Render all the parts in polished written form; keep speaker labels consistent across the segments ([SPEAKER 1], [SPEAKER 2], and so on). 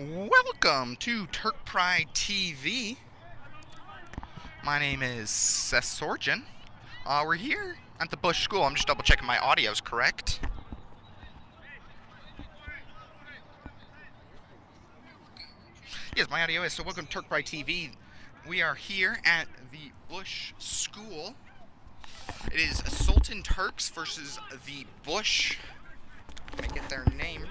[SPEAKER 1] Welcome to Turk Pride TV. My name is Sorjan. We're here at the Bush School. I'm just double checking my audio's correct. Yes, my audio is. So welcome to Turk Pride TV. We are here at the Bush School. It is Sultan Turks versus the Bush. Can I get their name?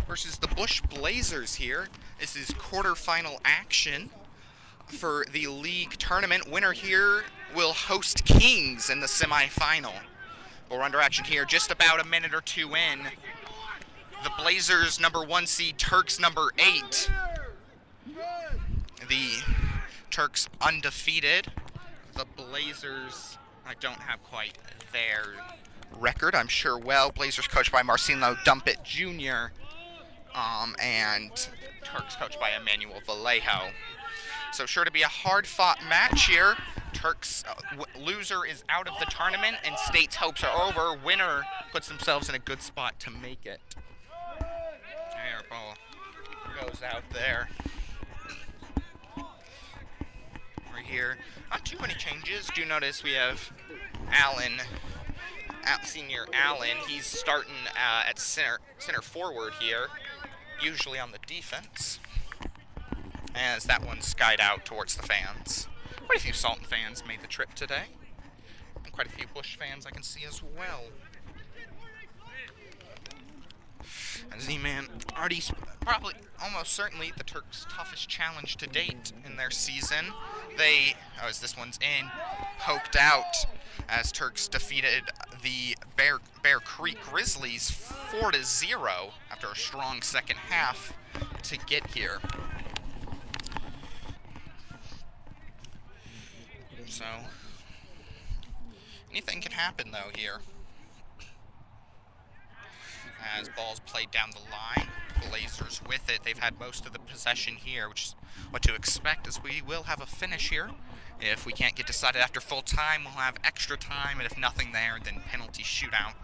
[SPEAKER 1] Versus the Bush Blazers here. This is quarterfinal action for the league tournament. Winner here will host Kings in the semifinal. But we're under action here, just about a minute or two in. The Blazers number 1 seed, Turks number 8. The Turks undefeated. The Blazers, I don't have quite their record, I'm sure well. Blazers coached by Marcelo Dumpet Jr. And Turks coached by Emmanuel Vallejo. So sure to be a hard-fought match here. Turks loser is out of the tournament, and State's hopes are over. Winner puts themselves in a good spot to make it. Air ball goes out there. We're here. Not too many changes. Do notice we have Allen. Senior Allen, he's starting at center forward here, usually on the defense, as that one skied out towards the fans. Quite a few Sultan fans made the trip today, and quite a few Bush fans I can see as well. And Z-Man already probably, almost certainly, the Turks' toughest challenge to date in their season. They, as this one's in, poked out as Turks defeated the Bear Creek Grizzlies 4-0 after a strong second half to get here. So, anything can happen though here. As ball's played down the line, Blazers with it. They've had most of the possession here, which is what to expect, as we will have a finish here. If we can't get decided after full time, we'll have extra time, and if nothing there, then penalty shootout.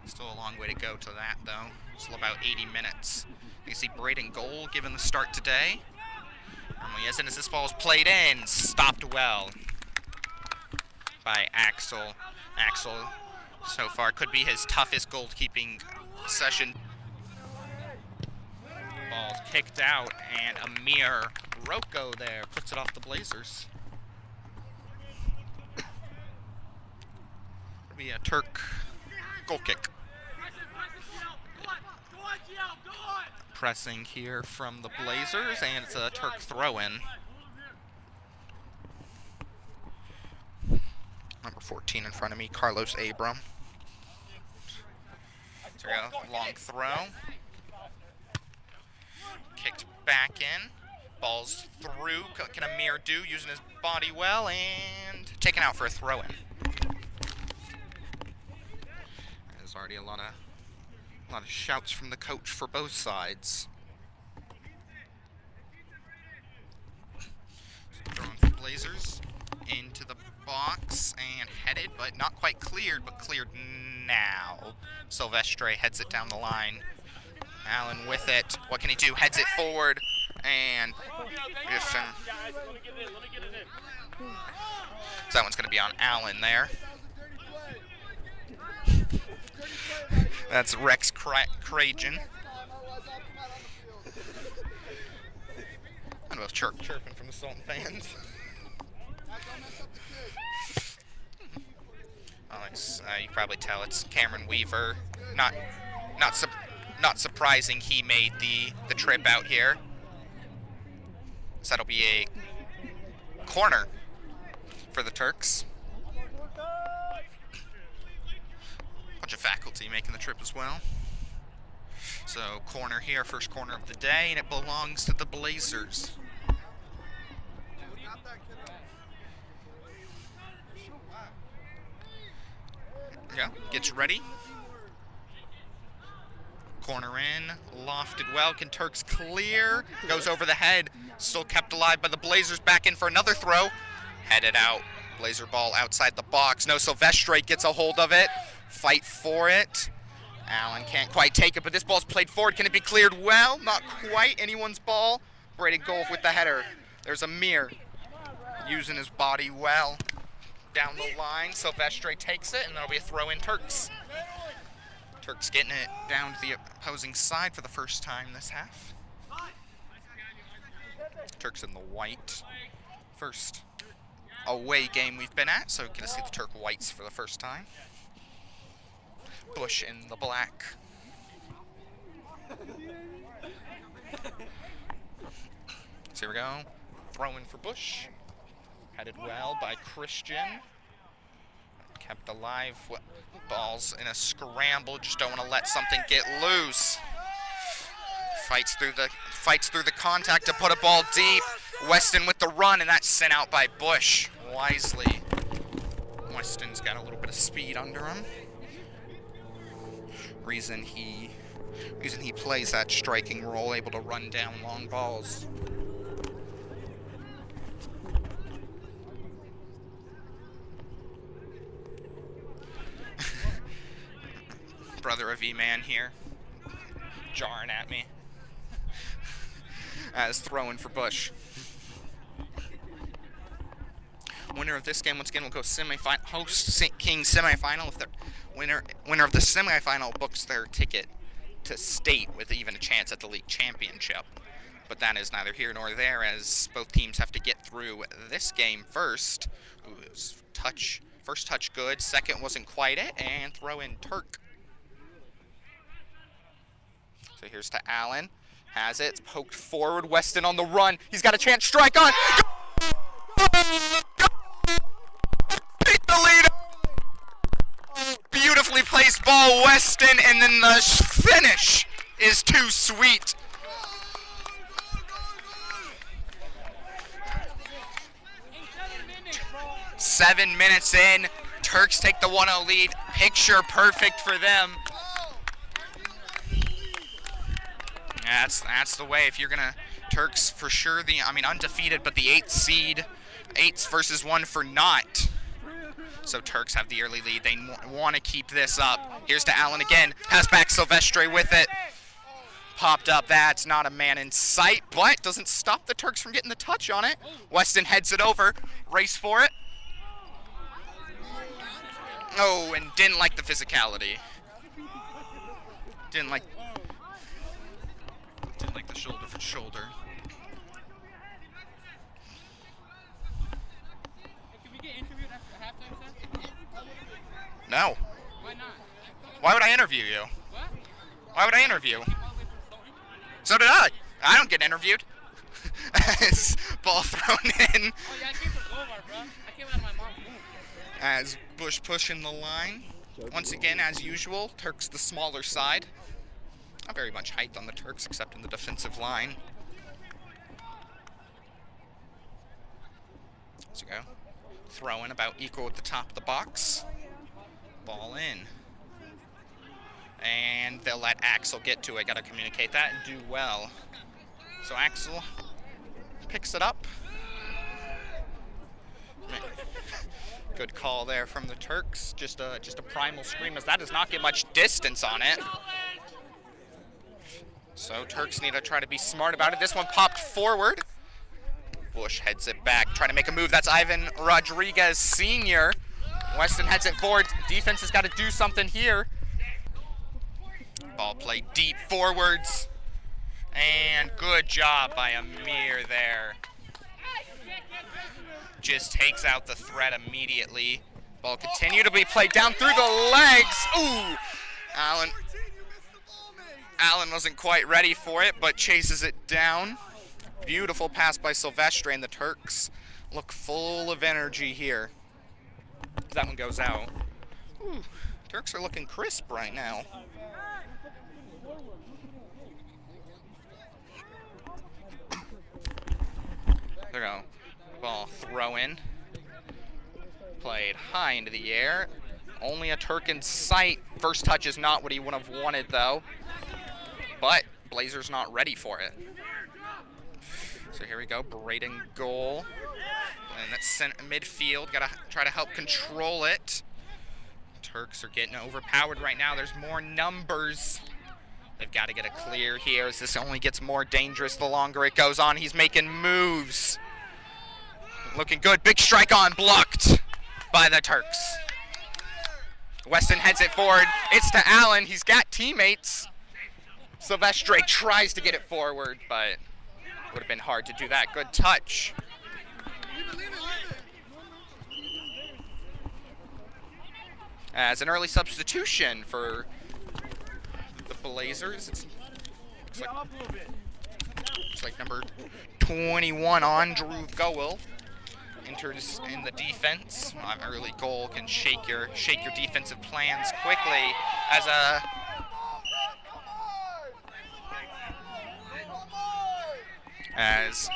[SPEAKER 1] Still a long way to go to that, though. Still about 80 minutes. You can see Braden goal given the start today. Normally isn't, as this ball is played in, stopped well by Axel. Axel, so far, could be his toughest goalkeeping session. Ball's kicked out, and Amir Rocco there puts it off the Blazers. It'll be a Turk goal kick. Pressing here from the Blazers, and it's a Turk throw-in. Number 14 in front of me, Carlos Abram. So we got a long throw. Kicked back in. Ball's through. Can Amir do, using his body well, and taken out for a throw-in. There's already a lot of shouts from the coach for both sides. So throwing for Blazers into the box and headed, but not quite cleared, but cleared now. Silvestre heads it down the line. Allen with it. What can he do? Heads it forward, and so that one's going to be on Allen there. That's Rex Krajan. I know, chirping from the Sultan fans. You can probably tell it's Cameron Weaver. Not surprising he made the trip out here. So that'll be a corner for the Turks. Bunch of faculty making the trip as well. So corner here, first corner of the day, and it belongs to the Blazers. Yeah, gets ready. Corner in, lofted well. Can Turks clear? Goes over the head. Still kept alive by the Blazers. Back in for another throw. Headed out. Blazer ball outside the box. No, Silvestre gets a hold of it. Fight for it. Allen can't quite take it, but this ball's played forward. Can it be cleared well? Not quite anyone's ball. Braden Golf with the header. There's Amir using his body well. Down the line, Silvestre takes it, and there'll be a throw in Turks. Turks getting it down to the opposing side for the first time this half. Turks in the white. First away game we've been at, so get to see the Turk whites for the first time. Bush in the black. So here we go. Throwing for Bush. Headed well by Christian. Kept alive. Ball's in a scramble. Just don't want to let something get loose. Fights through the contact to put a ball deep. Weston with the run, and that's sent out by Bush wisely. Weston's got a little bit of speed under him. Reason he plays that striking role, able to run down long balls. Brother of E-Man here, jarring at me as throwing for Bush. Winner of this game once again will go semifinal. Host St. King semifinal. If the winner of the semifinal books their ticket to state with even a chance at the league championship. But that is neither here nor there, as both teams have to get through this game first. Ooh, first touch good, second wasn't quite it, and throw in Turk. So here's to Allen. Has it. It's poked forward. Weston on the run. He's got a chance. Strike on. Beat the lead. Beautifully placed ball, Weston, and then the finish is too sweet. Seven minutes in. Turks take the 1-0 lead. Picture perfect for them. That's the way. If you're gonna Turks for sure, undefeated, but the 8th seed, 8s versus 1 for naught. So Turks have the early lead. They want to keep this up. Here's to Allen again. Pass back, Silvestre with it. Popped up. That's not a man in sight, but doesn't stop the Turks from getting the touch on it. Weston heads it over. Race for it. Oh, and didn't like the physicality. Didn't like the shoulder for shoulder.
[SPEAKER 2] Can we get interviewed after halftime, sir?
[SPEAKER 1] No.
[SPEAKER 2] Why not?
[SPEAKER 1] Why would I interview you?
[SPEAKER 2] What?
[SPEAKER 1] Why would I interview? So did I. I don't get interviewed. As ball thrown in.
[SPEAKER 2] Oh yeah, I came from Boulevard, bro. I came out of my mom's womb.
[SPEAKER 1] As Bush pushing the line. Once again, as usual, Turks the smaller side. Not very much height on the Turks, except in the defensive line. So go. Throwing about equal at the top of the box. Ball in. And they'll let Axel get to it. Got to communicate that and do well. So Axel picks it up. Good call there from the Turks. Just a primal scream, as that does not get much distance on it. So Turks need to try to be smart about it. This one popped forward. Bush heads it back, trying to make a move. That's Ivan Rodriguez Sr. Weston heads it forward. Defense has got to do something here. Ball played deep forwards. And good job by Amir there. Just takes out the threat immediately. Ball continued to be played down through the legs. Ooh! Allen wasn't quite ready for it, but chases it down. Beautiful pass by Silvestre, and the Turks look full of energy here. That one goes out. Ooh, Turks are looking crisp right now. There we go. Ball throw in. Played high into the air. Only a Turk in sight. First touch is not what he would have wanted, though. But Blazer's not ready for it. So here we go. Braden goal. And that's sent midfield. Got to try to help control it. Turks are getting overpowered right now. There's more numbers. They've got to get a clear here as this only gets more dangerous the longer it goes on. He's making moves. Looking good. Big strike on, blocked by the Turks. Weston heads it forward. It's to Allen. He's got teammates. Silvestre tries to get it forward, but would have been hard to do that. Good touch. As an early substitution for the Blazers, it's like number 21, Andrew Gowell, enters in the defense. An early goal can shake your defensive plans quickly. As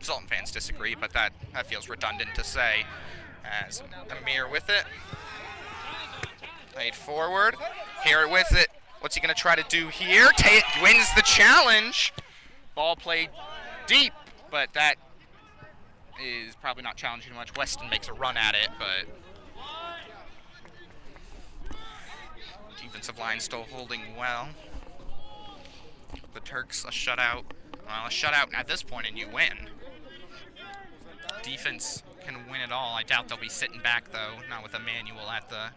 [SPEAKER 1] Sultan fans disagree, but that feels redundant to say. As Amir with it. Played forward. Here with it. What's he going to try to do here? Wins the challenge. Ball played deep, but that is probably not challenging much. Weston makes a run at it, but defensive line still holding well. The Turks, a shutout. Well, a shutout at this point and you win. Defense can win it all. I doubt they'll be sitting back though, not with Emmanuel at the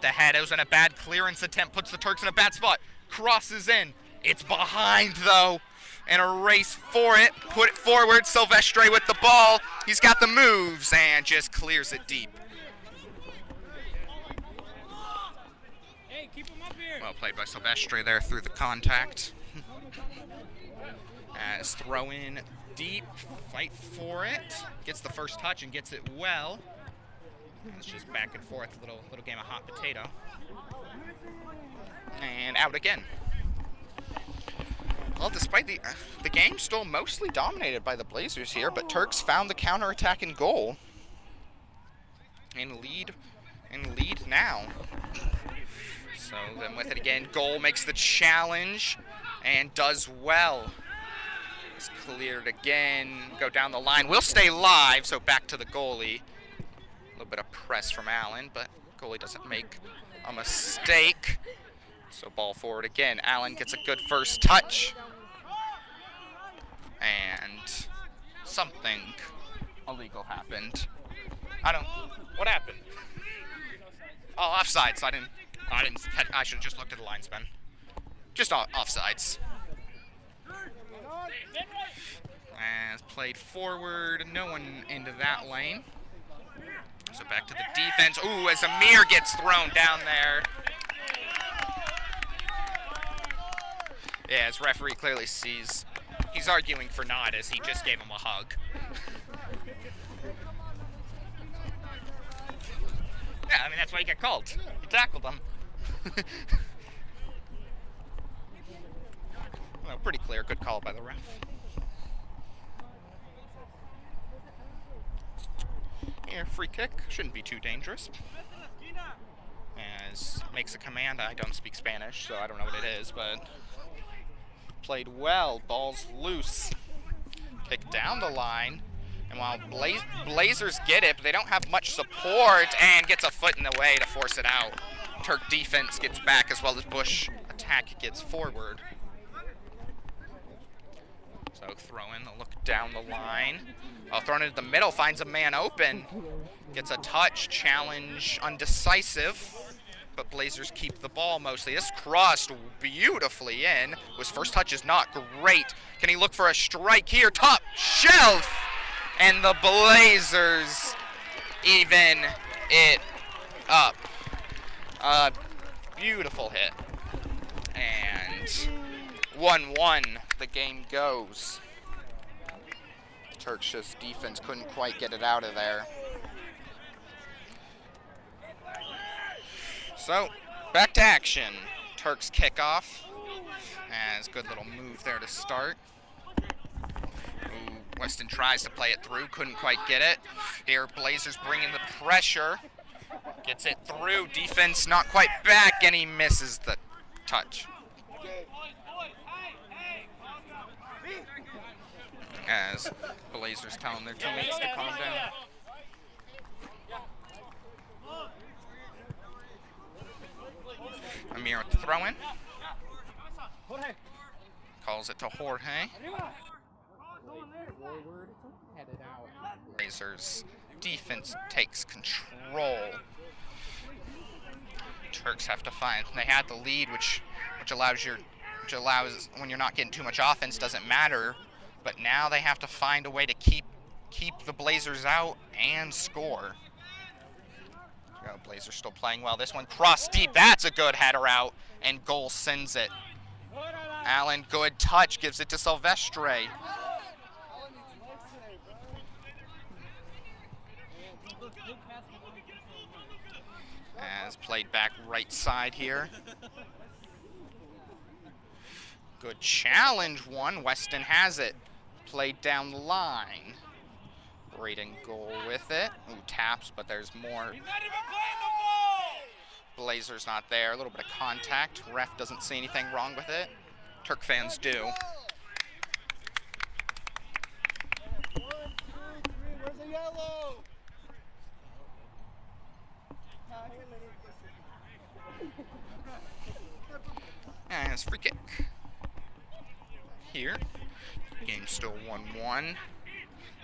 [SPEAKER 1] head. It was in a bad clearance attempt, puts the Turks in a bad spot, crosses in. It's behind though, and a race for it. Put it forward. Silvestre with the ball. He's got the moves and just clears it deep.
[SPEAKER 2] Hey, keep him up here.
[SPEAKER 1] Well played by Silvestre there through the contact. As throw in deep, fight for it. Gets the first touch and gets it well. It's just back and forth, little game of hot potato. And out again. Well, despite the game still mostly dominated by the Blazers here, but Turks found the counterattack and goal. And lead now. So then with it again, goal makes the challenge and does well. It's cleared again, go down the line. We'll stay live, so back to the goalie. A little bit of press from Allen, but goalie doesn't make a mistake. So ball forward again. Allen gets a good first touch. And something illegal happened. What happened? Oh, offsides. I should have just looked at the linesman. Just offsides. As played forward, no one into that lane. So back to the defense. Ooh, as Amir gets thrown down there. Yeah, as referee clearly sees, he's arguing for not as he just gave him a hug. Yeah, I mean, that's why he got called. He tackled him. Well, pretty clear, good call by the ref. Here, free kick, shouldn't be too dangerous. As makes a command, I don't speak Spanish, so I don't know what it is, but played well, ball's loose. Kick down the line, and while Blazers get it, but they don't have much support, and gets a foot in the way to force it out. Turk defense gets back as well as Bush attack gets forward. So throw in, a look down the line. Oh, thrown into the middle, finds a man open. Gets a touch, challenge, undecisive. But Blazers keep the ball mostly. This crossed beautifully in. His first touch is not great. Can he look for a strike here? Top shelf! And the Blazers even it up. Beautiful hit. And 1-1, the game goes. Turks' just defense couldn't quite get it out of there. So, back to action. Turks kickoff. As good little move there to start. Ooh, Weston tries to play it through, couldn't quite get it. Here, Blazers bringing the pressure. Gets it through, defense not quite back, and he misses the touch. as Blazers telling their teammates to calm down. Amir with the throw-in. Calls it to Jorge. Blazers defense takes control. Turks have to find. They had the lead, which allows when you're not getting too much offense, doesn't matter. But now they have to find a way to keep the Blazers out and score. Blazers still playing well. This one cross deep. That's a good header out, and goal sends it. Allen, good touch, gives it to Silvestre. As played back right side here. Good challenge one. Weston has it. Played down the line. Braden goal with it. Ooh, taps, but there's more. He's not even playing the ball! Blazers not there. A little bit of contact. Ref doesn't see anything wrong with it. Turk fans do.
[SPEAKER 3] 1, 2, 3. Where's the yellow?
[SPEAKER 1] And it's free kick. Here. Game's still 1-1.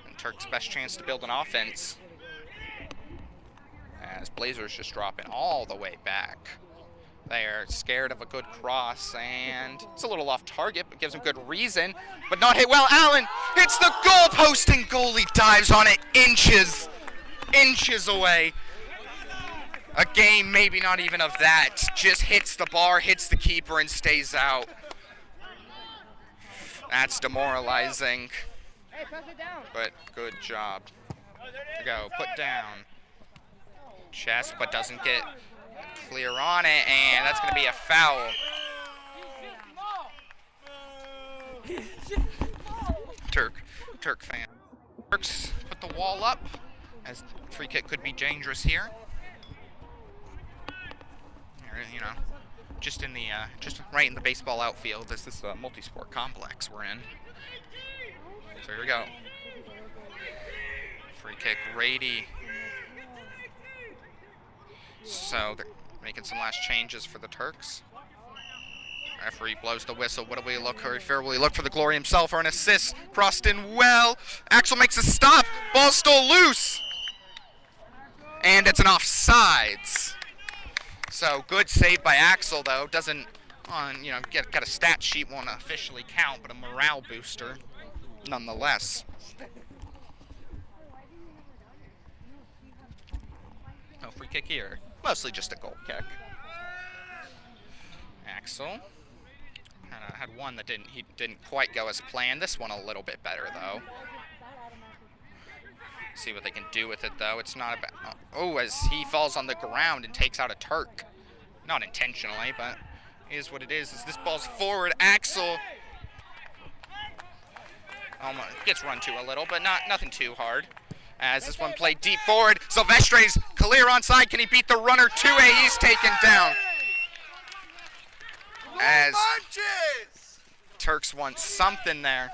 [SPEAKER 1] And Turk's best chance to build an offense. As Blazers just dropping all the way back. They're scared of a good cross, and it's a little off target, but gives them good reason. But not hit well. Allen hits the goalpost, and goalie dives on it inches away. A game maybe not even of that. Just hits the bar, hits the keeper, and stays out. That's demoralizing.
[SPEAKER 2] Hey, pass it down.
[SPEAKER 1] But good job. Go, put down. Chest, but doesn't get clear on it, and that's going to be a foul. Turk fan. Turks put the wall up, as free kick could be dangerous here. You know, just right in the baseball outfield. This is the multi-sport complex we're in. So here we go. Free kick, Rady. So they're making some last changes for the Turks. Referee blows the whistle. What do we look for? Will he look for the glory himself or an assist? Crossed in well. Axel makes a stop. Ball still loose. And it's an offsides. So good save by Axel, though. Doesn't, got a stat sheet, won't officially count, but a morale booster nonetheless. No free kick here. Mostly just a goal kick. Axel had one that didn't quite go as planned. This one a little bit better, though. See what they can do with it, though. It's not about. Oh, as he falls on the ground and takes out a Turk. Not intentionally, but it is what it is. As this ball's forward, Axel almost gets run to a little, but nothing too hard. As this one played deep forward, Silvestre's clear onside. Can he beat the runner 2A? He's taken down. As Turks want something there.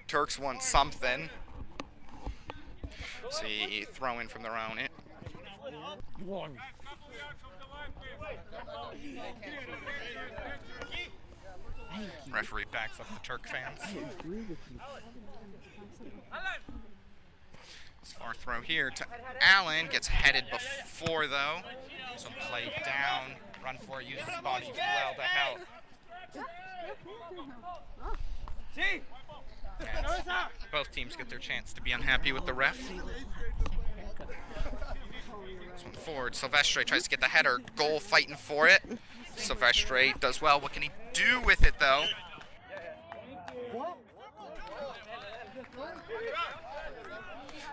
[SPEAKER 1] Turks want something. See, throw in from their own. Referee backs up the Turk fans. This far throw here to Allen. Gets headed before, though. So played down. Run for it. Uses his body well to help. Both teams get their chance to be unhappy with the ref. This one forward. Silvestre tries to get the header. Goal fighting for it. Silvestre does well. What can he do with it, though?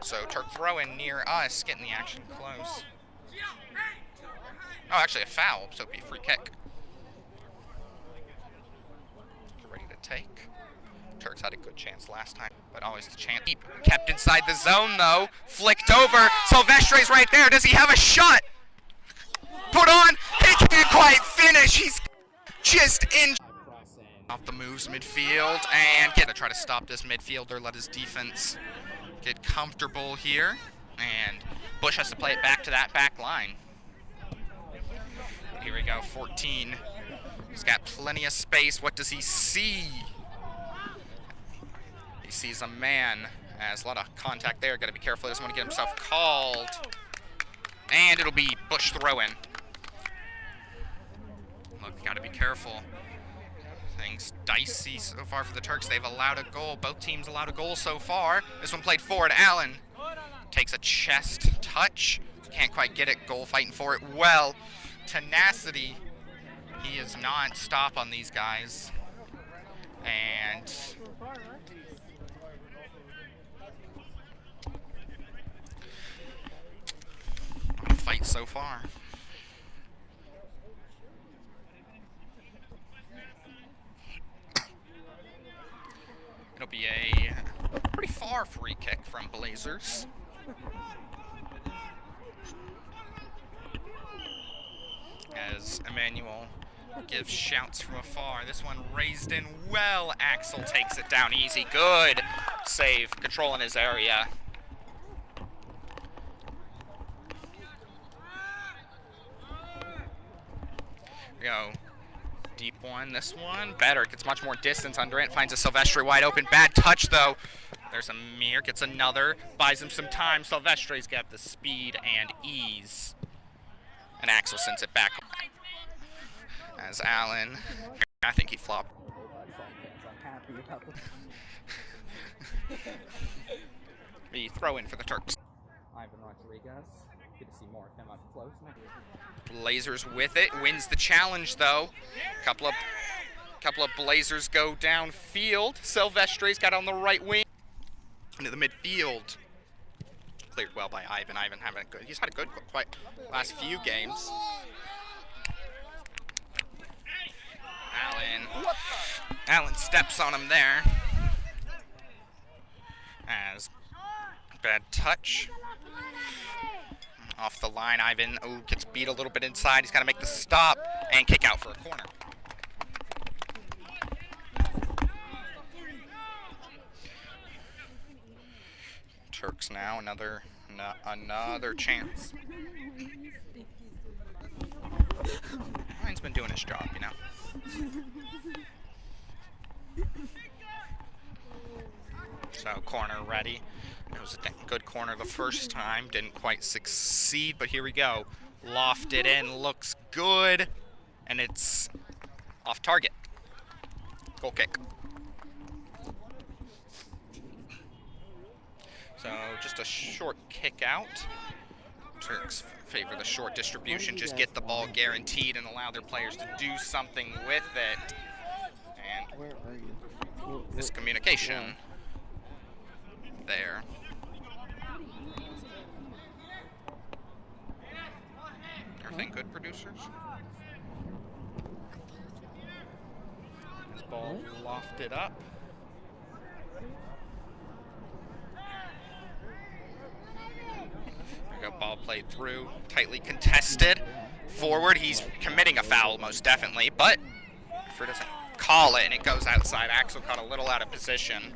[SPEAKER 1] So Turk throwing near us, getting the action close. Oh, actually a foul, so it'd be a free kick. Ready to take. Turks had a good chance last time, but always the chance. Kept inside the zone, though. Flicked over. Silvestre's right there. Does he have a shot? Put on. He can't quite finish. He's just in. Off the moves midfield and get to try to stop this midfielder, let his defense get comfortable here. And Bush has to play it back to that back line. Here we go, 14. He's got plenty of space. What does he see? He sees a man. As a lot of contact there. Got to be careful. He doesn't want to get himself called. And it'll be Bush throw-in. Look, got to be careful. Things dicey so far for the Turks. They've allowed a goal. Both teams allowed a goal so far. This one played forward. Allen takes a chest touch. Can't quite get it. Goal fighting for it well. Tenacity. He is non-stop on these guys. And fight so far. It'll be a pretty far free kick from Blazers. As Emmanuel gives shouts from afar. This one raised in well. Axel takes it down easy. Good save. Control in his area. Go deep one. This one better. Gets much more distance under it. Finds a Silvestri wide open. Bad touch though. There's Amir. Gets another. Buys him some time. Silvestri's got the speed and ease. And Axel sends it back. As Allen, I think he flopped. The throw in for the Turks.
[SPEAKER 4] Ivan Rodriguez. Good to see more of him up close.
[SPEAKER 1] Blazers with it, wins the challenge though. Couple of Blazers go downfield. Silvestri's got on the right wing into the midfield. Cleared well by Ivan. Ivan having a good. He's had a good quite last few games. Allen steps on him there. As bad touch. Off the line, Ivan gets beat a little bit inside. He's got to make the stop and kick out for a corner. Turks now, another chance. Ryan's been doing his job, you know. So corner ready. It was a good corner the first time, didn't quite succeed, but here we go. Lofted in, looks good, and it's off target. Goal kick. So just a short kick out. Turks favor the short distribution, just get the ball guaranteed and allow their players to do something with it. And
[SPEAKER 3] Where are you?
[SPEAKER 1] this communication there. Everything good, producers? This ball lofted up. There we go, ball played through, tightly contested. Forward, he's committing a foul most definitely, but if it doesn't call it and it goes outside, Axel caught a little out of position.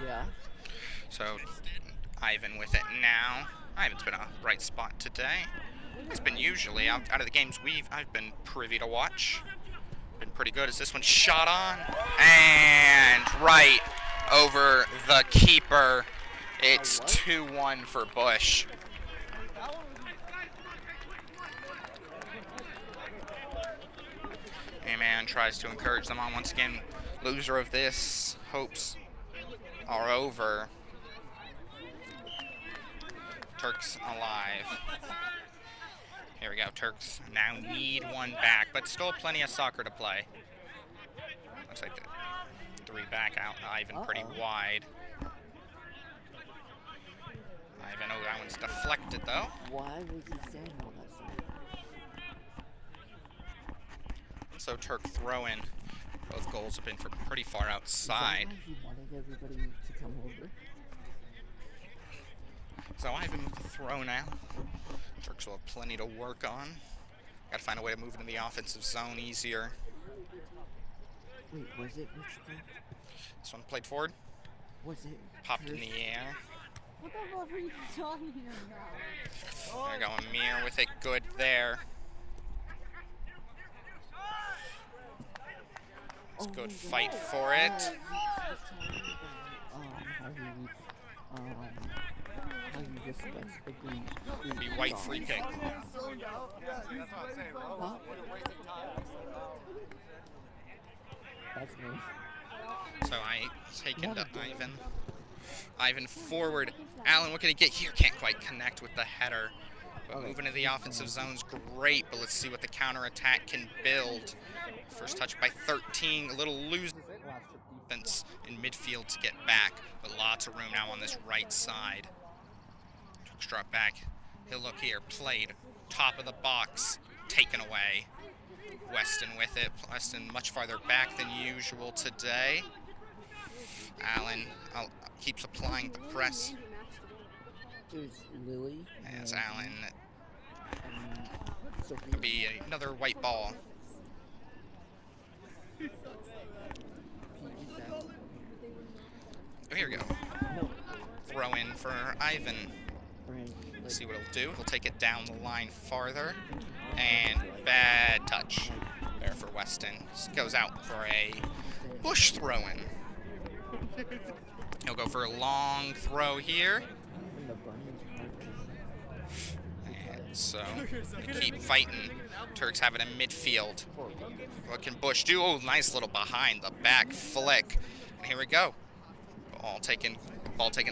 [SPEAKER 3] Yeah.
[SPEAKER 1] So Ivan with it now. Ivan's been a bright spot today. He's been usually out of the games I've been privy to watch. Been pretty good. Is this one shot on? And right over the keeper. It's 2-1 for Bush. A-Man tries to encourage them on once again. Loser of this, hopes are over. Turks alive. Here we go, Turks now need one back, but still plenty of soccer to play. Looks like the three back out, Ivan pretty wide. Ivan, oh, that one's deflected though.
[SPEAKER 3] Why was he saying all that stuff?
[SPEAKER 1] So Turk throwing. Both goals have been from pretty far outside.
[SPEAKER 3] Is that why he wanted everybody to come over?
[SPEAKER 1] So Ivan with the throw now. Turks will have plenty to work on. Got to find a way to move into the offensive zone easier.
[SPEAKER 3] Wait, was it Michigan?
[SPEAKER 1] This one played forward.
[SPEAKER 3] Was it?
[SPEAKER 1] Popped in
[SPEAKER 3] Turks?
[SPEAKER 1] the air.
[SPEAKER 2] What the fuck are you talking about?
[SPEAKER 1] There we go. Amir with it. Good there. It's a good fight for it.
[SPEAKER 3] How you respect the green
[SPEAKER 1] Be white free kick.
[SPEAKER 3] Huh? That's me.
[SPEAKER 1] So I take into Ivan. Ivan forward. Allen, what can he get here? Can't quite connect with the header. But moving to the offensive zone's great, but let's see what the counterattack can build. First touch by 13. A little loose defense in midfield to get back, but lots of room now on this right side. Turks drop back. He'll look here. Played. Top of the box. Taken away. Weston with it. Weston much farther back than usual today. Allen keeps applying the press.
[SPEAKER 3] There's Lily.
[SPEAKER 1] As Allen,
[SPEAKER 3] Sophie.
[SPEAKER 1] could be another white ball. Oh, here we go.
[SPEAKER 3] No.
[SPEAKER 1] Throw in for Ivan.
[SPEAKER 3] Right.
[SPEAKER 1] Let's see what he'll do. He'll take it down the line farther. And bad touch there for Weston. Goes out for a push throw-in. He'll go for a long throw here. And so they keep fighting. Turks have it in midfield. What can Bush do? Oh, nice little behind the back flick. And here we go. Ball taken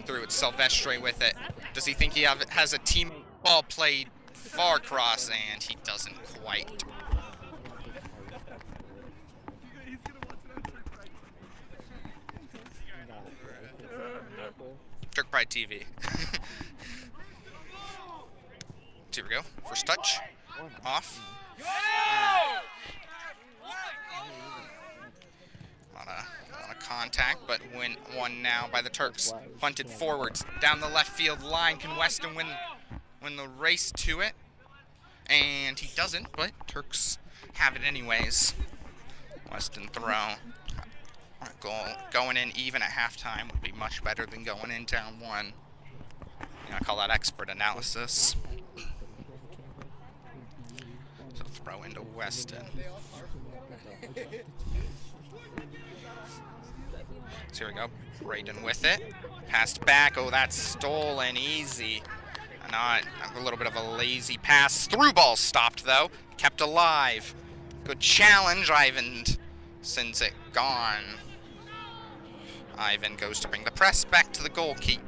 [SPEAKER 1] through. It's Silvestre with it. Does he think he has a team ball played far cross? And he doesn't quite. Turk Pride TV. Here we go. First touch. Off. A lot of contact, but win one now by the Turks. Punted forwards down the left field line. Can Weston win the race to it? And he doesn't, but Turks have it anyways. Weston throw. Goal going in even at halftime would be much better than going in down one. I call that expert analysis. So throw into Weston. So here we go. Braden with it. Passed back. Oh, that's stolen easy. Not a little bit of a lazy pass. Through ball stopped though. Kept alive. Good challenge. Ivan sends it gone. Ivan goes to bring the press back to the goalkeep,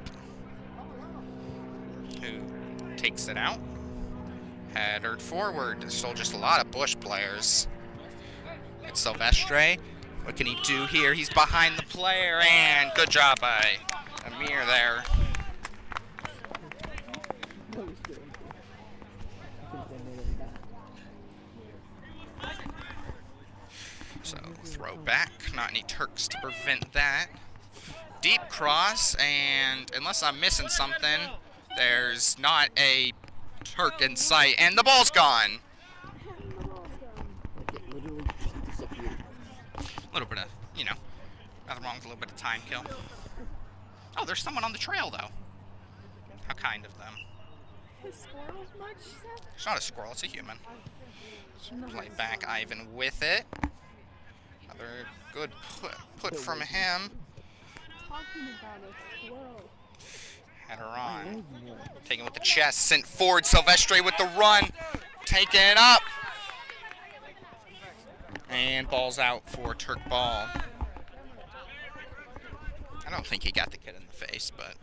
[SPEAKER 1] who takes it out. Headered forward. There's still just a lot of Bush players. It's Silvestre. What can he do here? He's behind the player, and good job by Amir there. So throw back. Not any Turks to prevent that. Deep cross, and unless I'm missing something, there's not a Turk in sight, and the ball's gone.
[SPEAKER 3] It literally just disappeared.
[SPEAKER 1] A little bit of, nothing wrong with a little bit of time kill. Oh, there's someone on the trail, though. How kind of them.
[SPEAKER 2] His squirrel much, Seth?
[SPEAKER 1] It's not a squirrel, it's a human. So play back Ivan with it. Another good put from him.
[SPEAKER 2] Talking about a squirrel.
[SPEAKER 1] Header on. Taken with the chest, sent forward. Silvestre with the run. Taken up. And ball's out for Turk ball. I don't think he got the kid in the face, but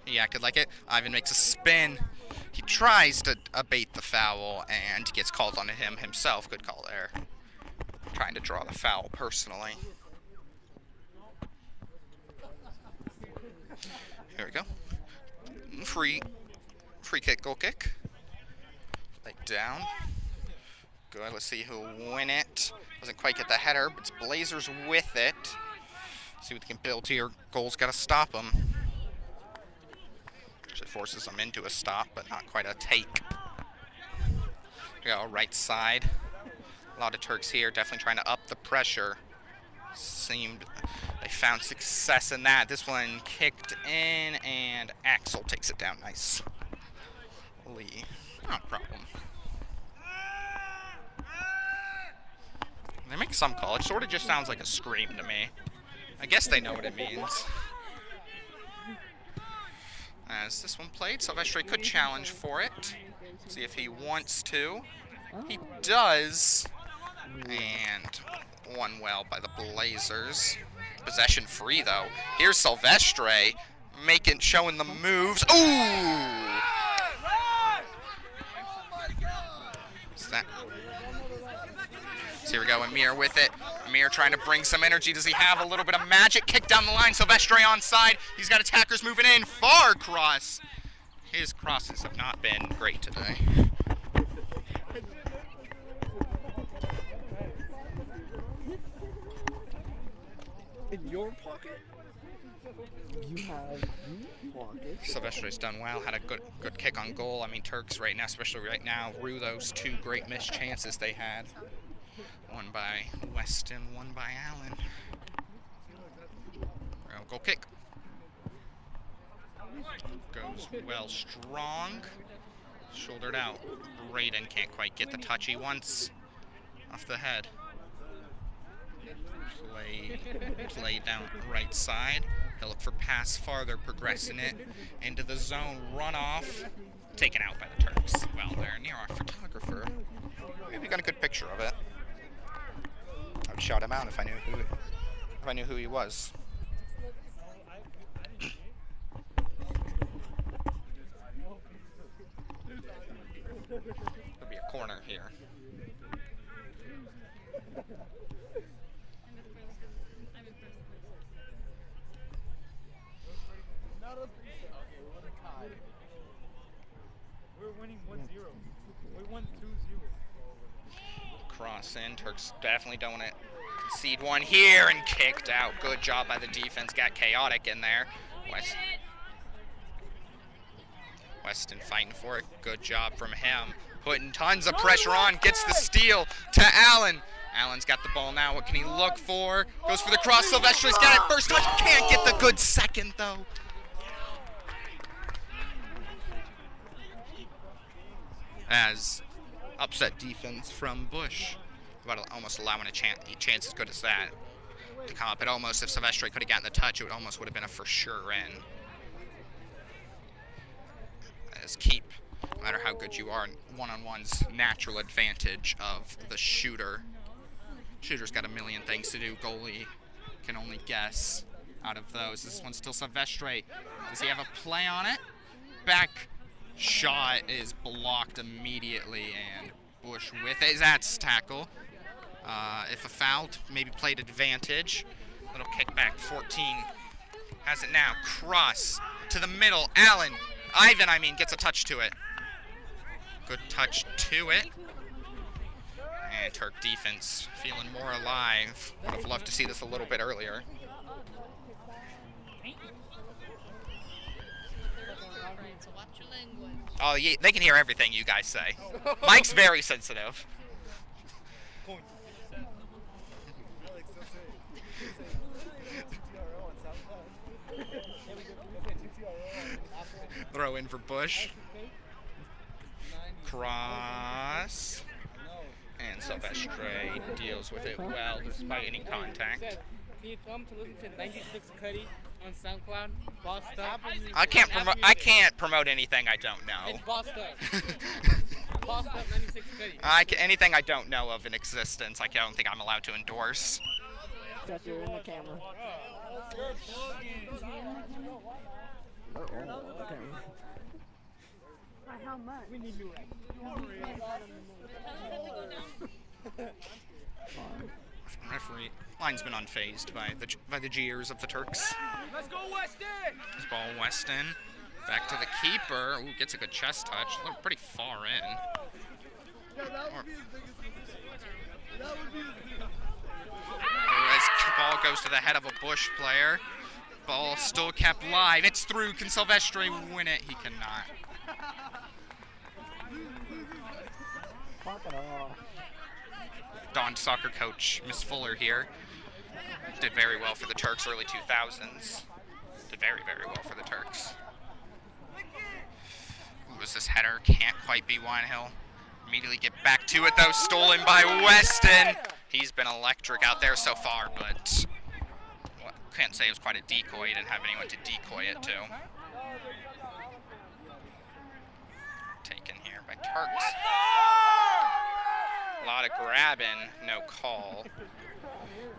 [SPEAKER 1] he acted like it. Ivan makes a spin. He tries to abate the foul and gets called on him himself. Good call there. Trying to draw the foul personally. Here we go. Free kick, goal kick. Like down. Good. Let's see who'll win it. Doesn't quite get the header, but it's Blazers with it. See what they can build here. Goal's got to stop them. Actually forces them into a stop, but not quite a take. Go right side. A lot of Turks here definitely trying to up the pressure. Seemed they found success in that. This one kicked in, and Axel takes it down. Nice. Lee, not a problem. They make some call. It sort of just sounds like a scream to me. I guess they know what it means. As this one played, Silvestre could challenge for it. See if he wants to. He does. And won well by the Blazers. Possession free though. Here's Silvestre showing the moves. Ooh! So here we go, Amir with it. Amir trying to bring some energy. Does he have a little bit of magic? Kick down the line, Silvestre onside. He's got attackers moving in. Far cross. His crosses have not been great today.
[SPEAKER 3] In your pocket? You have your pocket.
[SPEAKER 1] Silvestre's done well, had a good kick on goal. I mean, Turks right now, especially right now, rue those two great missed chances they had. One by Weston, one by Allen. Goal kick. Goes well strong. Shouldered out. Braden can't quite get the touch he wants. Off the head. Play down right side. He'll look for pass farther, progressing it into the zone. Run off. Taken out by the Turks. Well, they're near our photographer. Maybe got a good picture of it. I would shout him out if I knew who he was. There'll be a corner here.
[SPEAKER 2] We're winning 1-0. We won 2-0.
[SPEAKER 1] Cross in. Turks definitely don't want to concede one here and kicked out. Good job by the defense. Got chaotic in there. Weston fighting for it. Good job from him. Putting tons of pressure on. Gets the steal to Allen. Allen's got the ball now. What can he look for? Goes for the cross. Silvestre's got it. First touch. Can't get the good second, though. As upset defense from Bush. About almost allowing a chance as good as that to come up. It almost, if Silvestre could have gotten the touch, it would have been a for sure in. As keep, no matter how good you are, one-on-one's natural advantage of the shooter. Shooter's got a million things to do. Goalie can only guess out of those. This one's still Silvestre. Does he have a play on it? Back shot is blocked immediately, and Bush with it. That's tackle. If a foul, maybe played advantage. Little kickback, 14. Has it now. Cross to the middle. Ivan, gets a touch to it. Good touch to it. And Turk defense feeling more alive. Would have loved to see this a little bit earlier. Oh, yeah, they can hear everything you guys say. Mike's very sensitive. Throw in for Bush. Cross. And Silvestre deals with it well despite any contact.
[SPEAKER 2] Can you come to listen to 96 Cuddy on SoundCloud? Bossed Up.
[SPEAKER 1] I can't promote anything I don't know.
[SPEAKER 2] It's Bossed Up. Bossed Up 96 Cuddy.
[SPEAKER 1] Anything I don't know of in existence, I don't think I'm allowed to endorse.
[SPEAKER 3] Got you in the camera. Okay.
[SPEAKER 5] By how much?
[SPEAKER 2] We need you.
[SPEAKER 1] Referee linesman unfazed by the jeers of the Turks.
[SPEAKER 2] Let's go, Weston!
[SPEAKER 1] This ball Weston back to the keeper. Ooh, gets a good chest touch. Look pretty far in. As the ball goes to the head of a Bush player. Ball still kept live. It's through. Can Silvestre win it? He cannot.
[SPEAKER 3] Pop it off.
[SPEAKER 1] Don soccer coach Miss Fuller here did very well for the Turks early 2000s. Did very, very well for the Turks. Ooh, was this header? Can't quite be Winehill. Immediately get back to it though. Stolen by Weston. He's been electric out there so far, but can't say it was quite a decoy. He didn't have anyone to decoy it to. Taken here by Turks. A lot of grabbing, no call.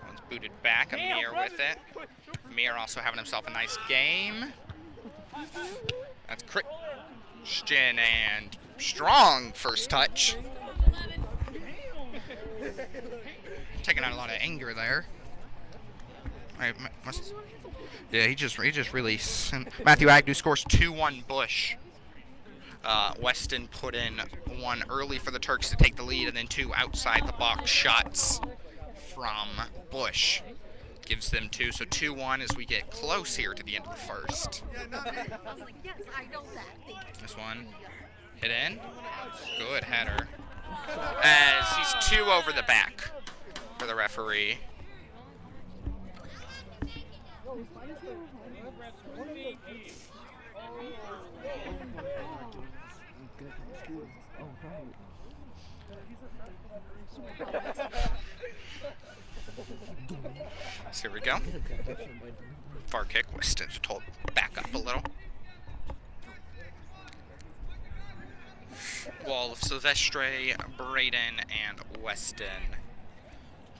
[SPEAKER 1] One's booted back, Amir with it. Amir also having himself a nice game. That's Christian and strong first touch. Taking out a lot of anger there. Yeah, he just really. Matthew Agnew scores 2-1 Bush. Weston put in one early for the Turks to take the lead, and then two outside the box shots from Bush. Gives them two, so 2-1 as we get close here to the end of the first. This one hit in. Good header. As he's two over the back for the referee. So here we go. Far kick. Weston's told back up a little. Wall of Silvestre, Braden, and Weston.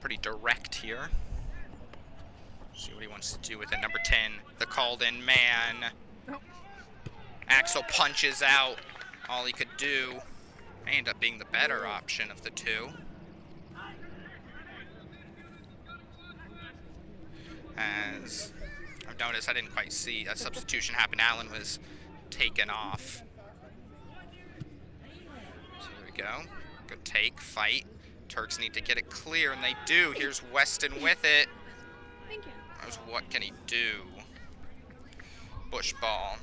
[SPEAKER 1] Pretty direct here. See what he wants to do with it. Number 10, the called-in man. Axel punches out. All he could do may end up being the better option of the two. As I've noticed, I didn't quite see a substitution happen. Allen was taken off. So here we go. Good take, fight. Turks need to get it clear, and they do. Here's Weston with it.
[SPEAKER 5] Thank you.
[SPEAKER 1] What can he do? Bush ball.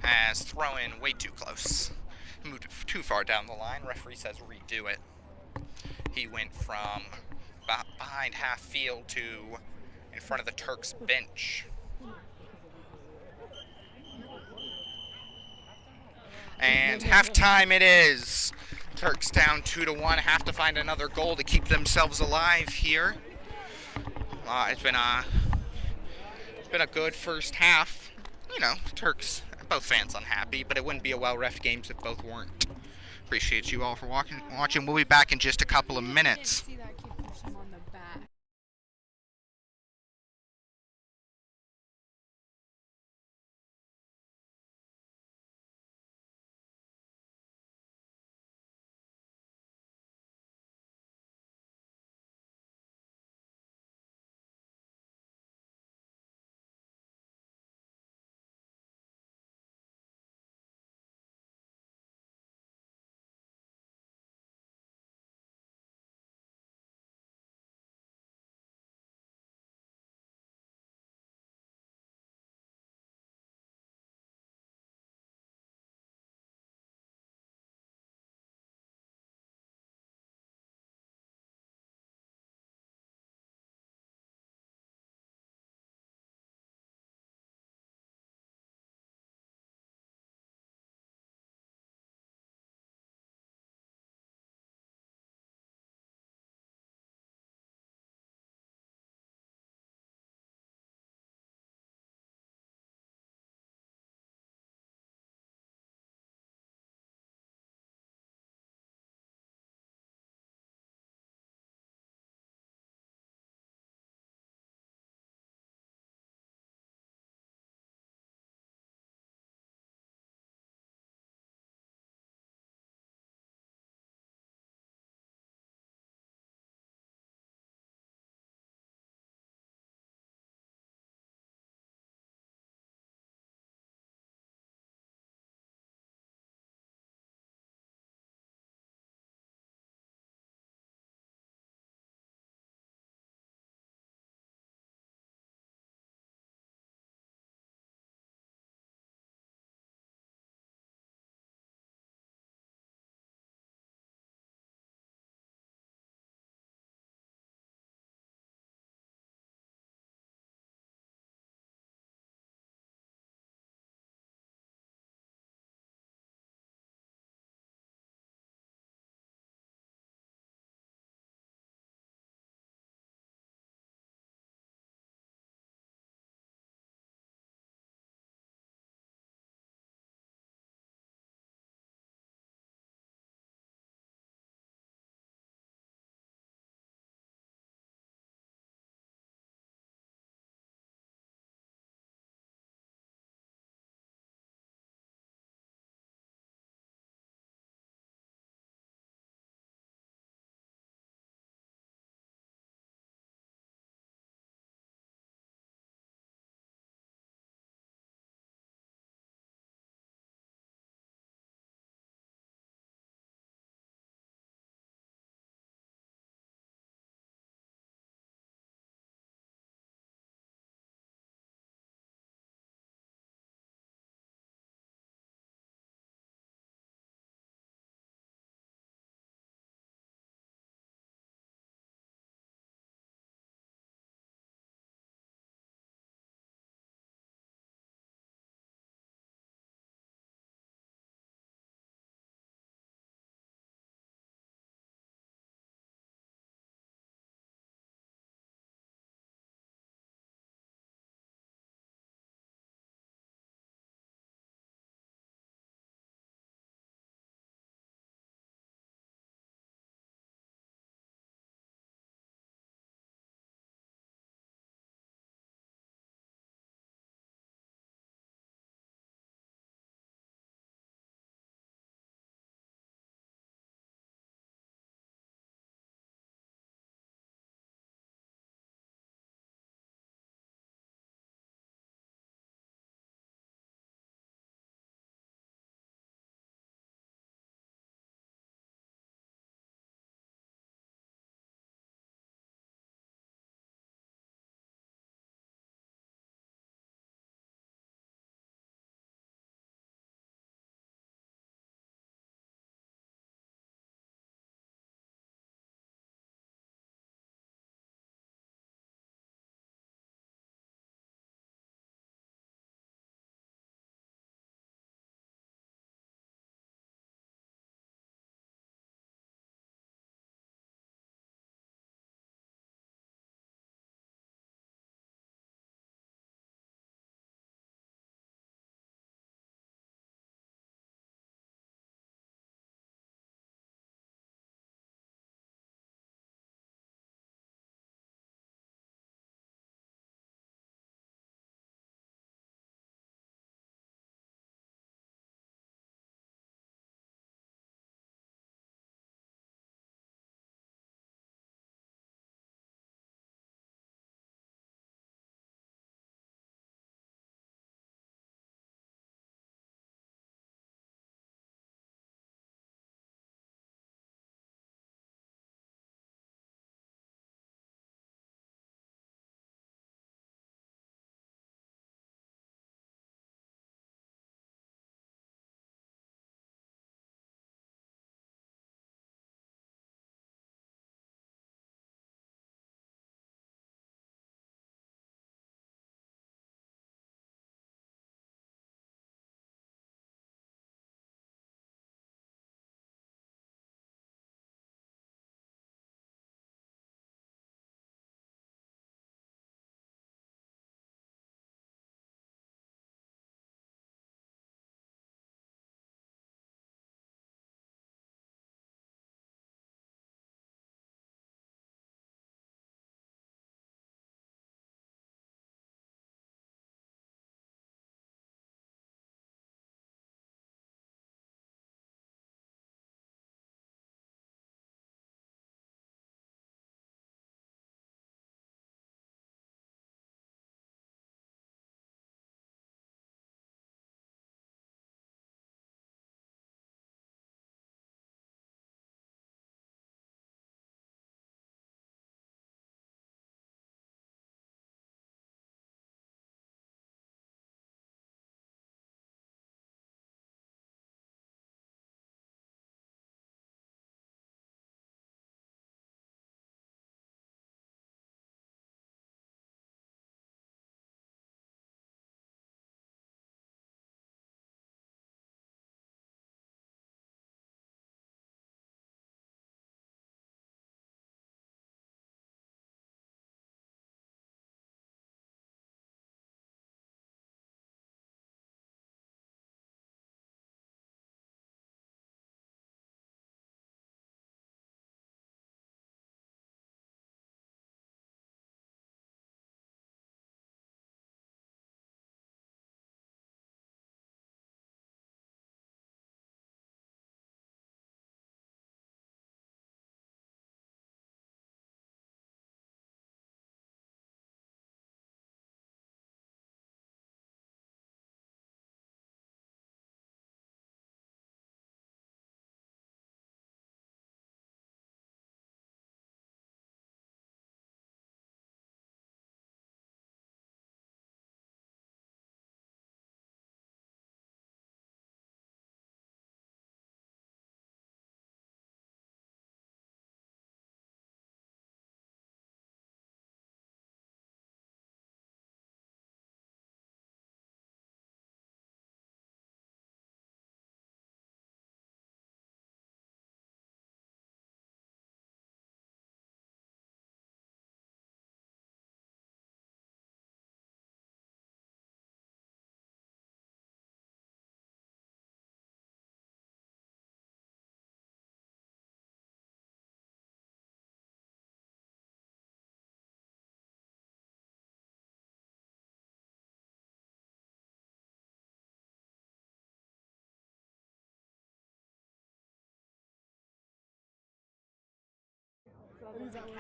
[SPEAKER 1] Has throw in way too close. Moved too far down the line. Referee says redo it. He went from behind half field to in front of the Turks bench. And halftime it is. Turks down 2-1. Have to find another goal to keep themselves alive here. It's been a good first half. You know, Turks, both fans unhappy, but it wouldn't be a well-reffed game if both weren't. Appreciate you all for watching. We'll be back in just a couple of minutes.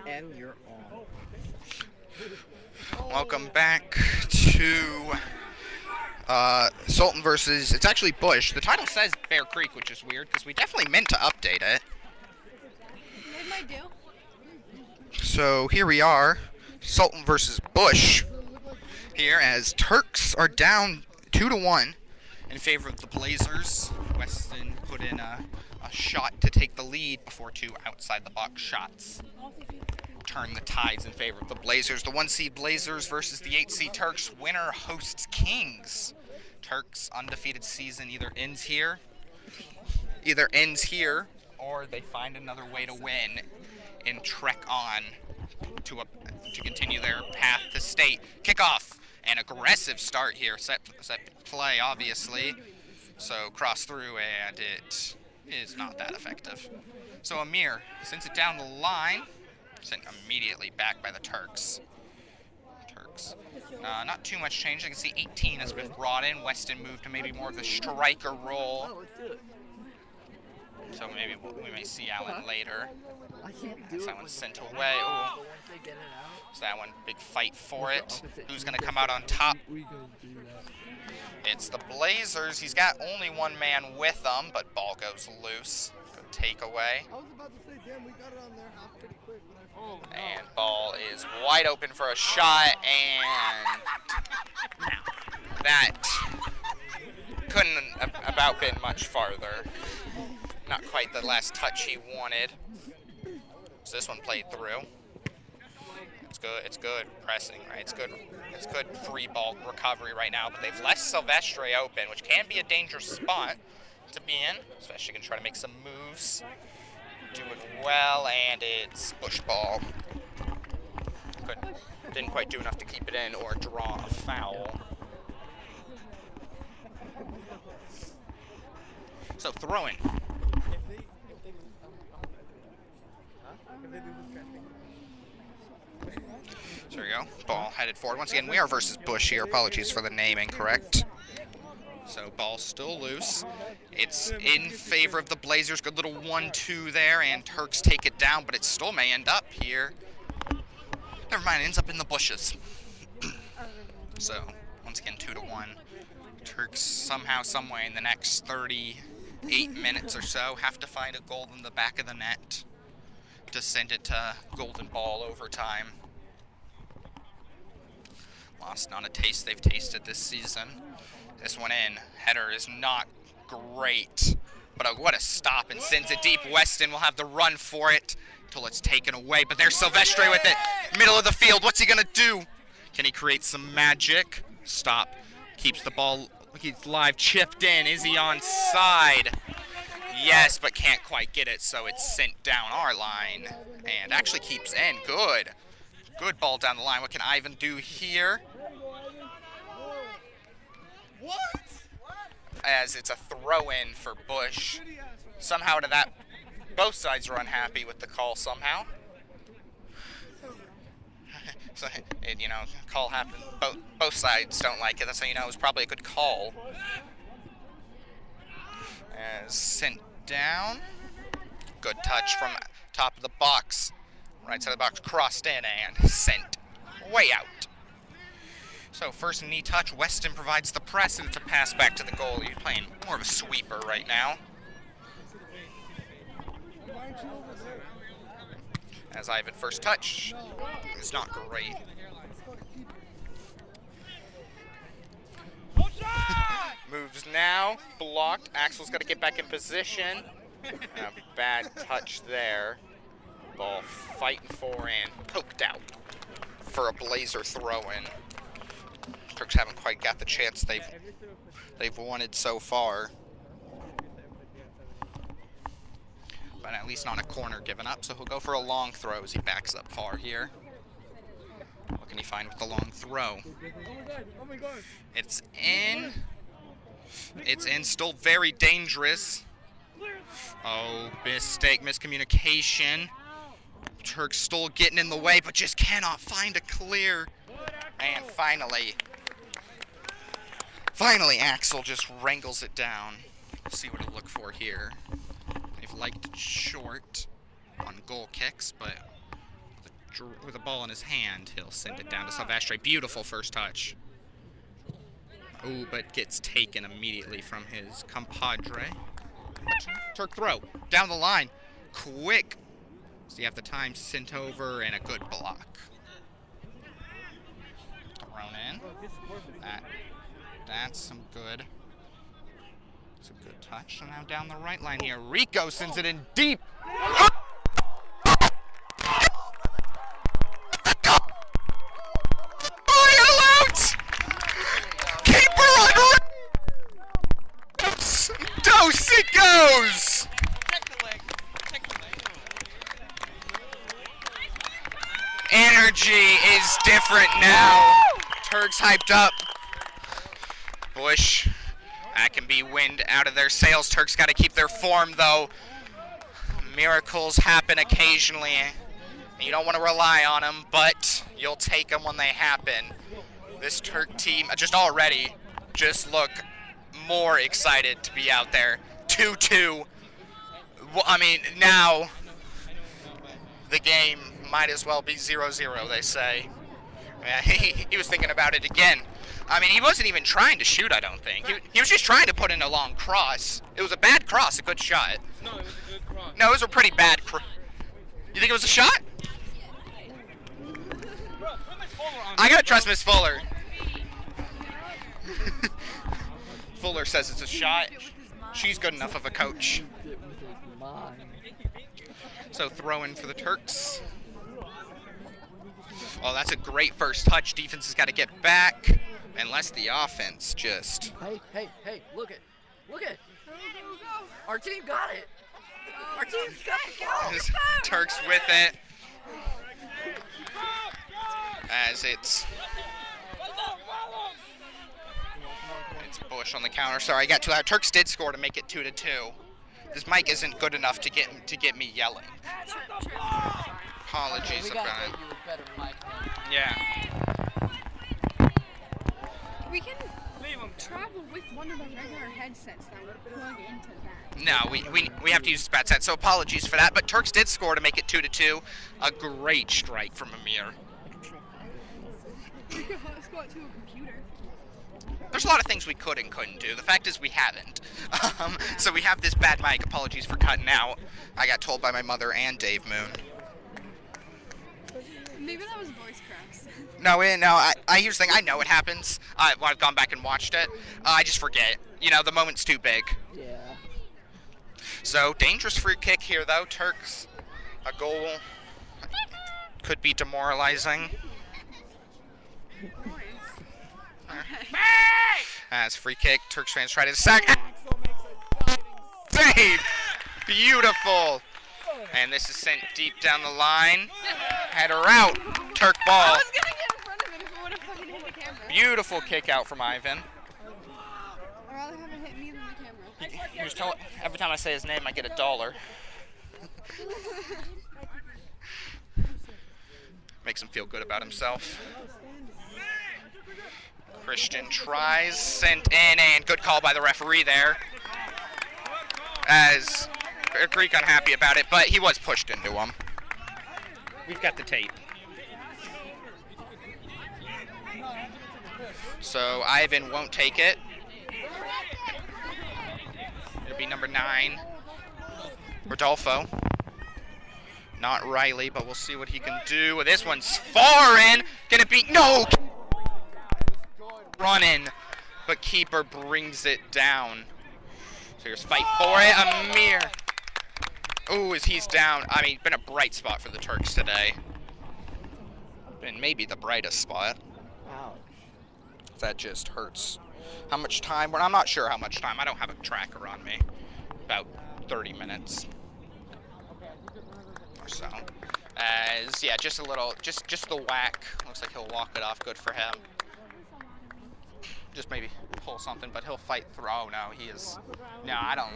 [SPEAKER 3] And you're on.
[SPEAKER 1] Welcome back to Sultan versus, it's actually Bush. The title says Bear Creek, which is weird because we definitely meant to update it.
[SPEAKER 5] They might do.
[SPEAKER 1] So here we are, Sultan versus Bush. Here as Turks are down 2-1 in favor of the Blazers. Weston put in a shot to take the lead before 2 outside the box shots. Turn the tides in favor of the Blazers. The 1 seed Blazers versus the 8 seed Turks. Winner hosts Kings. Turks' undefeated season either ends here or they find another way to win and trek on to continue their path to state. Kickoff, an aggressive start here. Set play, obviously. So cross through, and it is not that effective. So Amir sends it down the line. Sent immediately back by the Turks. Not too much change. I can see 18 has been brought in. Weston moved to maybe more of the striker role. So maybe we may see Allen later. As that one's sent away. Ooh. So that one, big fight for it. Who's going to come out on top? It's the Blazers. He's got only one man with them, but ball goes loose. Good takeaway.
[SPEAKER 3] I was about to say, damn, we got it on their half pretty quick.
[SPEAKER 1] And ball is wide open for a shot, and that couldn't about been much farther. Not quite the last touch he wanted. So this one played through. It's good pressing, right? It's good free ball recovery right now, but they've left Silvestre open, which can be a dangerous spot to be in, especially going to try to make some moves. Doing well, and it's Bush ball. Didn't quite do enough to keep it in or draw a foul. So throwing. There we go. Ball headed forward. Once again, we are versus Bush here. Apologies for the name incorrect. So ball still loose. It's in favor of the Blazers. Good little 1-2 there, and Turks take it down, but it still may end up here. Never mind, it ends up in the bushes. So once again, 2-1. Turks somehow, someway in the next 38 minutes or so have to find a goal in the back of the net to send it to golden ball overtime. Lost not a taste they've tasted this season. This one in. Header is not great, but what a stop, and sends it deep. Weston will have the run for it until it's taken away, but there's Silvestre with it. Middle of the field, what's he gonna do? Can he create some magic? Stop. Keeps the ball, he's live, chipped in. Is he onside? Yes, but can't quite get it, so it's sent down our line. And actually keeps in, good. Good ball down the line. What can Ivan do here? What? As it's a throw-in for Bush. Somehow to that, both sides are unhappy with the call somehow. So, call happened. Both sides don't like it. That's how you know it was probably a good call. As sent down. Good touch from top of the box. Right side of the box, crossed in and sent way out. So first knee touch, Weston provides the press, and it's a pass back to the goalie. He's playing more of a sweeper right now. As Ivan first touch, it's not great. Moves now, blocked. Axel's got to get back in position. A bad touch there. Ball fighting for and poked out for a Blazer throw-in. Turks haven't quite got the chance they've wanted so far. But at least not a corner given up, so he'll go for a long throw as he backs up far here. What can he find with the long throw?
[SPEAKER 2] Oh my God.
[SPEAKER 1] It's in. It's in, still very dangerous. Oh, mistake, miscommunication. Turks still getting in the way, but just cannot find a clear. And finally, Axel just wrangles it down. We'll see what he'll look for here. They've liked it short on goal kicks, but with a ball in his hand, he'll send it down to Silvestre. Beautiful first touch. Ooh, but gets taken immediately from his compadre. Turk throw, down the line, quick. So you have the time sent over and a good block. Thrown in. That's some good. It's a good touch. So now down the right line here, Rico sends it in deep. Dose it goes! Energy is different now. Turks hyped up. Bush, that can be wind out of their sails. Turks got to keep their form though. Miracles happen occasionally. You don't want to rely on them, but you'll take them when they happen. This Turk team just already just look more excited to be out there. 2-2. Well, I mean, now the game might as well be 0-0, they say. Yeah, he was thinking about it again. I mean, he wasn't even trying to shoot, I don't think. He was just trying to put in a long cross. It was a bad cross, a good shot.
[SPEAKER 2] No, it was a good cross.
[SPEAKER 1] No, it was a pretty bad cross. You think it was a shot? I gotta trust Miss Fuller. Fuller says it's a shot. She's good enough of a coach. So throw in for the Turks. Oh, that's a great first touch. Defense has got to get back. Unless the offense just...
[SPEAKER 3] Hey, look it. Our team got it. Our team's got the goal.
[SPEAKER 1] Turks with it. As it's Bush on the counter. Sorry, I got too loud. Turks did score to make it 2-2. This mic isn't good enough to get me yelling. Apologies about it. Yeah.
[SPEAKER 5] We can travel with one of the regular headsets that would plug into that.
[SPEAKER 1] No, we have to use spat set, so apologies for that. But Turks did score to make it 2-2. A great strike from Amir.
[SPEAKER 5] We could hotspot to a computer.
[SPEAKER 1] There's a lot of things we could and couldn't do. The fact is we haven't. So we have this bad mic. Apologies for cutting out. I got told by my mother and Dave Moon.
[SPEAKER 5] Maybe that was voice cracks.
[SPEAKER 1] No, here's the thing. I know it happens. When I've gone back and watched it. I just forget. You know, the moment's too big.
[SPEAKER 3] Yeah.
[SPEAKER 1] So, dangerous free kick here, though. Turks, a goal could be demoralizing. As free kick, Turks fans try to sack. Save! Beautiful! And this is sent deep down the line. Header out. Turk ball.
[SPEAKER 5] I was gonna get in front of it if it would have fucking hit the camera.
[SPEAKER 1] Beautiful kick out from Ivan.
[SPEAKER 5] I'd rather have it hit me than the camera.
[SPEAKER 1] He was told, every time I say his name, I get $1. Makes him feel good about himself. Christian tries, sent in, and good call by the referee there. As Greek unhappy about it, but he was pushed into him. We've got the tape. So Ivan won't take it. It'll be number 9, Rodolfo. Not Riley, but we'll see what he can do. This one's far in. Gonna be, no! Running, but keeper brings it down. So here's fight for it, Amir. Ooh, as he's down. I mean, been a bright spot for the Turks today. Been maybe the brightest spot.
[SPEAKER 3] Ouch.
[SPEAKER 1] That just hurts. How much time? Well, I'm not sure how much time. I don't have a tracker on me. About 30 minutes or so. As, yeah, just a little, just the whack. Looks like he'll walk it off. Good for him. Just maybe pull something, but he'll fight through. Oh, no, he is. No, I don't.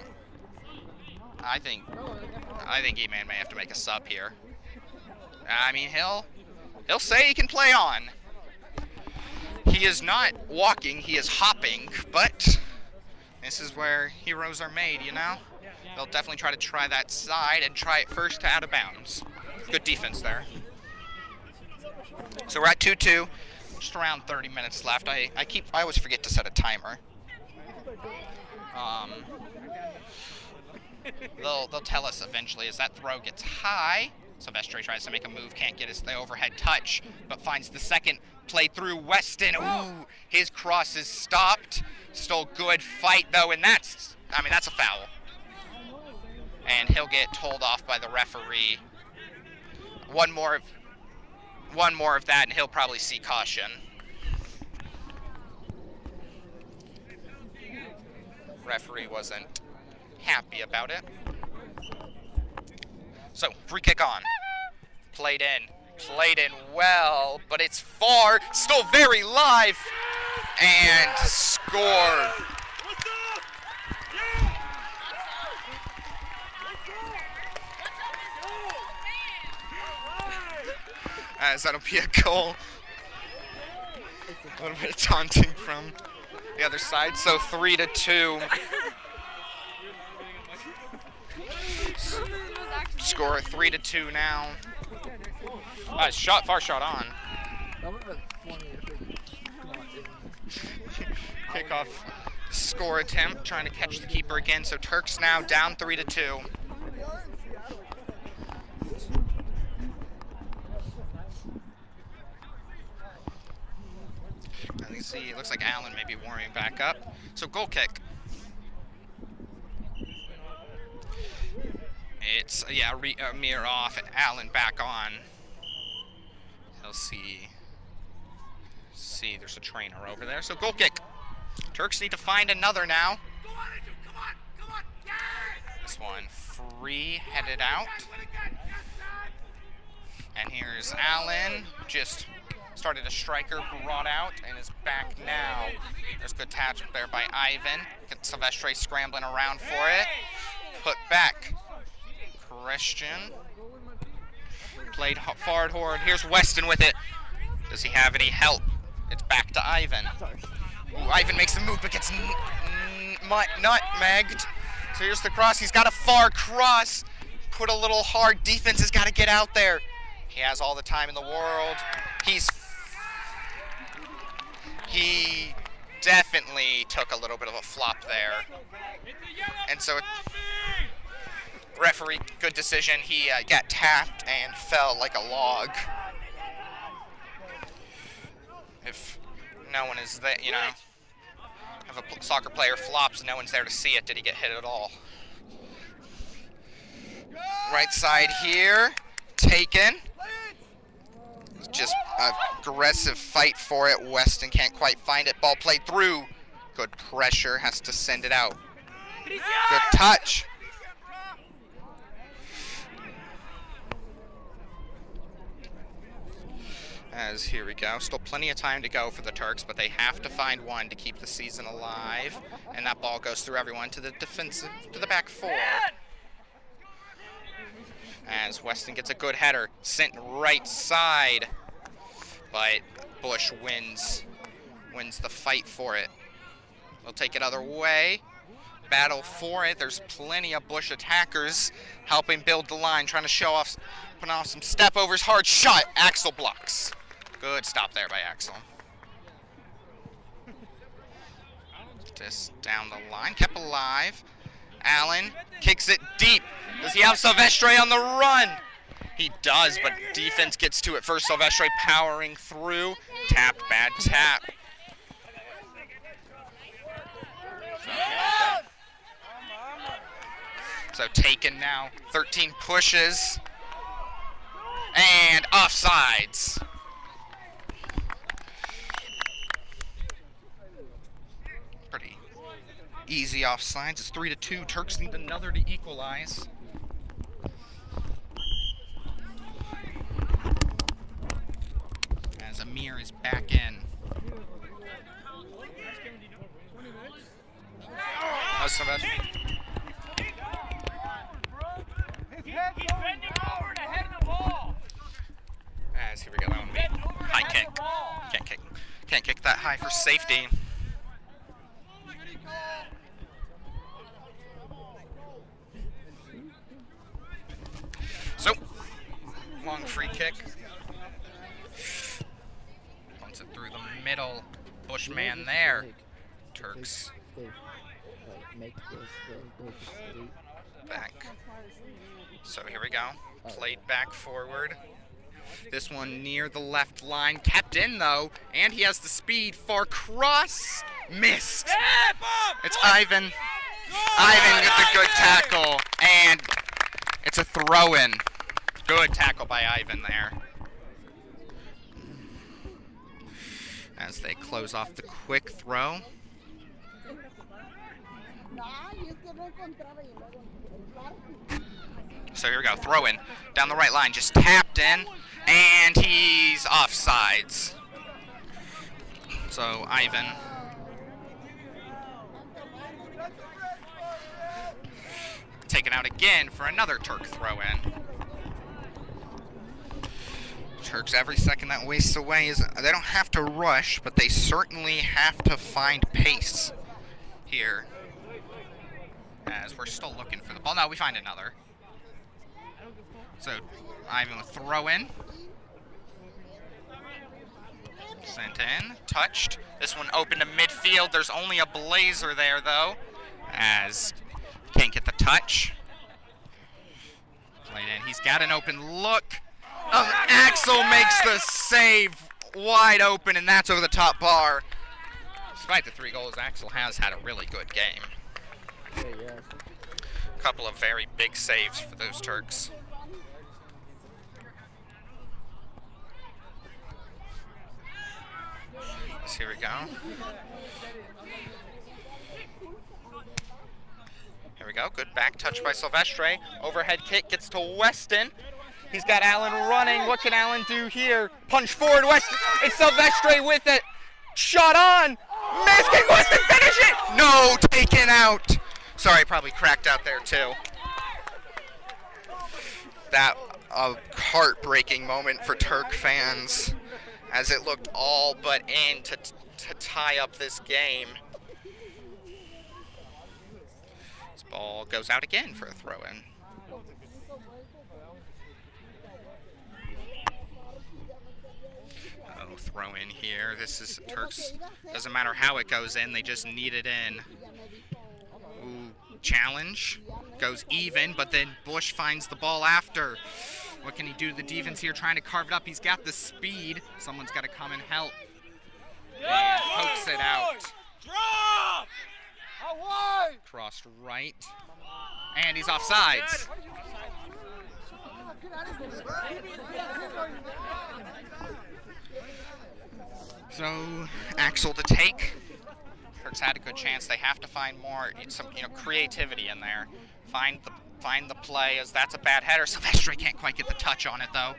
[SPEAKER 1] I think E-Man may have to make a sub here. I mean, he'll say he can play on. He is not walking, he is hopping, but this is where heroes are made, you know? They'll definitely try that side and try it first to out of bounds. Good defense there. So we're at 2-2. Just around 30 minutes left. I always forget to set a timer. They'll tell us eventually as that throw gets high. Silvestre tries to make a move, can't get the overhead touch, but finds the second play through Weston. Ooh, his cross is stopped. Still good fight though, and that's a foul. And he'll get told off by the referee. One more of that, and he'll probably see caution. Referee wasn't happy about it. So, free kick on. Played in well, but it's far, still very live, and scored. As that'll be a goal. A little bit of taunting from the other side, so 3-2. Score 3-2 now. Far shot on. Kickoff score attempt, trying to catch the keeper again. So Turks now down 3-2. And you see, it looks like Allen may be warming back up. So goal kick. It's, Amir off and Allen back on. He'll see there's a trainer over there. So goal kick. Turks need to find another now. This one free, headed out. And here's Allen, just started a striker, brought out, and is back now. There's good touch there by Ivan. Silvestre scrambling around for it. Put back. Christian. Played forward. Here's Weston with it. Does he have any help? It's back to Ivan. Ooh, Ivan makes the move, but gets nutmegged. So here's the cross. He's got a far cross. Put a little hard. Defense has got to get out there. He has all the time in the world. He definitely took a little bit of a flop there. And so, referee, good decision. He got tapped and fell like a log. If no one is there, if a soccer player flops and no one's there to see it, did he get hit at all? Right side here, taken. Just aggressive fight for it. Weston can't quite find it. Ball played through. Good pressure, has to send it out. Good touch. As here we go. Still plenty of time to go for the Turks, but they have to find one to keep the season alive. And that ball goes through everyone to the back four. As Weston gets a good header, sent right side. But Bush wins the fight for it. They'll take it other way. Battle for it. There's plenty of Bush attackers helping build the line, trying to put off some step overs. Hard shot. Axel blocks. Good stop there by Axel. Just down the line, kept alive. Allen kicks it deep. Does he have Silvestre on the run? He does, but defense gets to it first. Silvestre powering through. Tap, bad tap. So taken now, 13 pushes. And offsides. Pretty easy offsides. It's 3-2. Turks need another to equalize. As Amir is back in. Oh, Silvestre.
[SPEAKER 6] He's bending over to head the ball.
[SPEAKER 1] As here we go. High kick. Can't kick that high for safety. So, long free kick. it through the middle. Bushman there. Turks back. So here we go. Played back forward. This one near the left line. Kept in though. And he has the speed for cross. Missed. It's Ivan. Ivan with the good tackle. And it's a throw-in. Good tackle by Ivan there. As they close off the quick throw. So here we go, throw in, down the right line, just tapped in, and he's offsides. So Ivan. Taken out again for another Turk throw in. Turks, every second that wastes away is, they don't have to rush, but they certainly have to find pace here. As we're still looking for the ball. No, we find another. So, Ivan with throw in. Sent in, touched. This one open to midfield. There's only a Blazer there though, as can't get the touch. Played in, he's got an open look. Axel makes the save wide open, and that's over the top bar. Despite the 3 goals, Axel has had a really good game. A couple of very big saves for those Turks. So here we go. Here we go. Good back touch by Silvestre. Overhead kick gets to Weston. He's got Allen running. What can Allen do here? Punch forward, Weston. It's Silvestre with it. Shot on. Miss. Can Weston finish it? No, taken out. Sorry, probably cracked out there too. That a heartbreaking moment for Turk fans, as it looked all but in to tie up this game. This ball goes out again for a throw-in. Oh, throw-in here. This is Turks. Doesn't matter how it goes in, they just need it in. Ooh, challenge. Goes even, but then Bush finds the ball after. What can he do to the defense here, trying to carve it up? He's got the speed. Someone's got to come and help. And pokes it out. Crossed right. And he's offsides. So, Axel to take. Turks had a good chance. They have to find more, some creativity in there. Find the play, as that's a bad header. Silvestre can't quite get the touch on it though.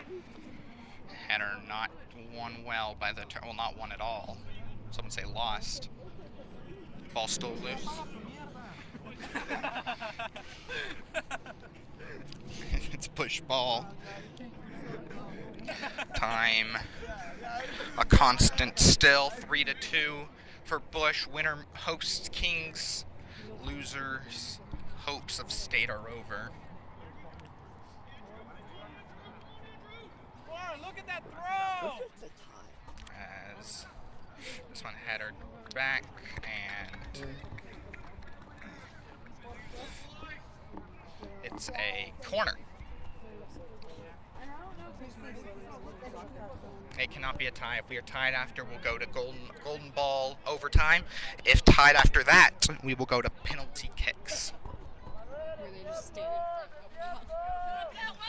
[SPEAKER 1] Header not won well by the well, not won at all. Some would say lost. Ball still loose. It's push ball. Time a constant still. 3-2 for Bush. Winner hosts Kings. Losers hopes of state are over.
[SPEAKER 6] Look at that throw!
[SPEAKER 1] As this one headered back, and it's a corner. It cannot be a tie. If we are tied after, we'll go to golden ball overtime. If tied after that, we will go to penalty kicks.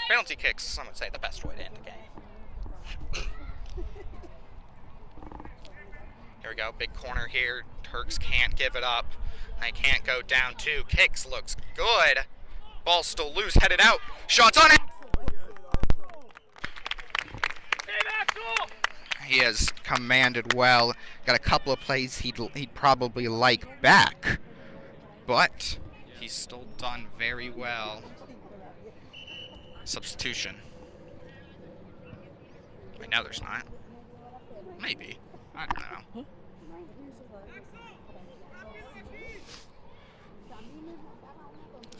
[SPEAKER 1] Penalty kicks, some would say, the best way to end the game. Here we go, big corner here. Turks can't give it up. They can't go down 2. Kicks looks good. Ball still loose, headed out. Shots on it. He has commanded well. Got a couple of plays he'd probably like back, but he's still done very well. Substitution. Wait, no, there's not. Maybe. I don't know.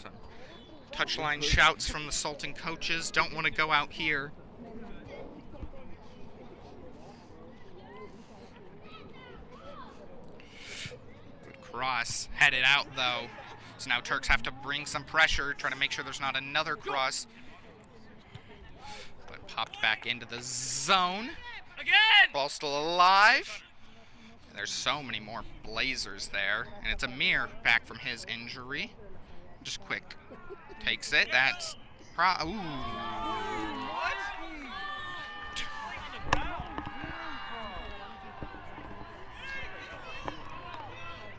[SPEAKER 1] So, touchline shouts from the Sultan coaches. Don't want to go out here. cross headed out, though. So now Turks have to bring some pressure, try to make sure there's not another cross. But popped back into the zone.
[SPEAKER 6] Again!
[SPEAKER 1] Ball still alive. There's so many more Blazers there. And it's Amir back from his injury. Just quick. Takes it. That's... Ooh.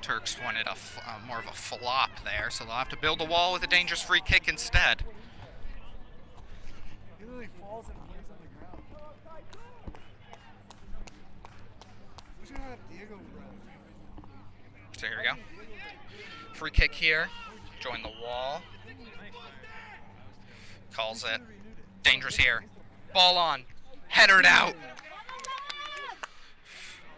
[SPEAKER 1] Turks wanted more of a flop there, so they'll have to build a wall with a dangerous free kick instead.
[SPEAKER 6] He literally falls and lands on the ground. We should have Diego run.
[SPEAKER 1] So here we go. Free kick here. Join the wall. Calls it. Dangerous here. Ball on. Headered out.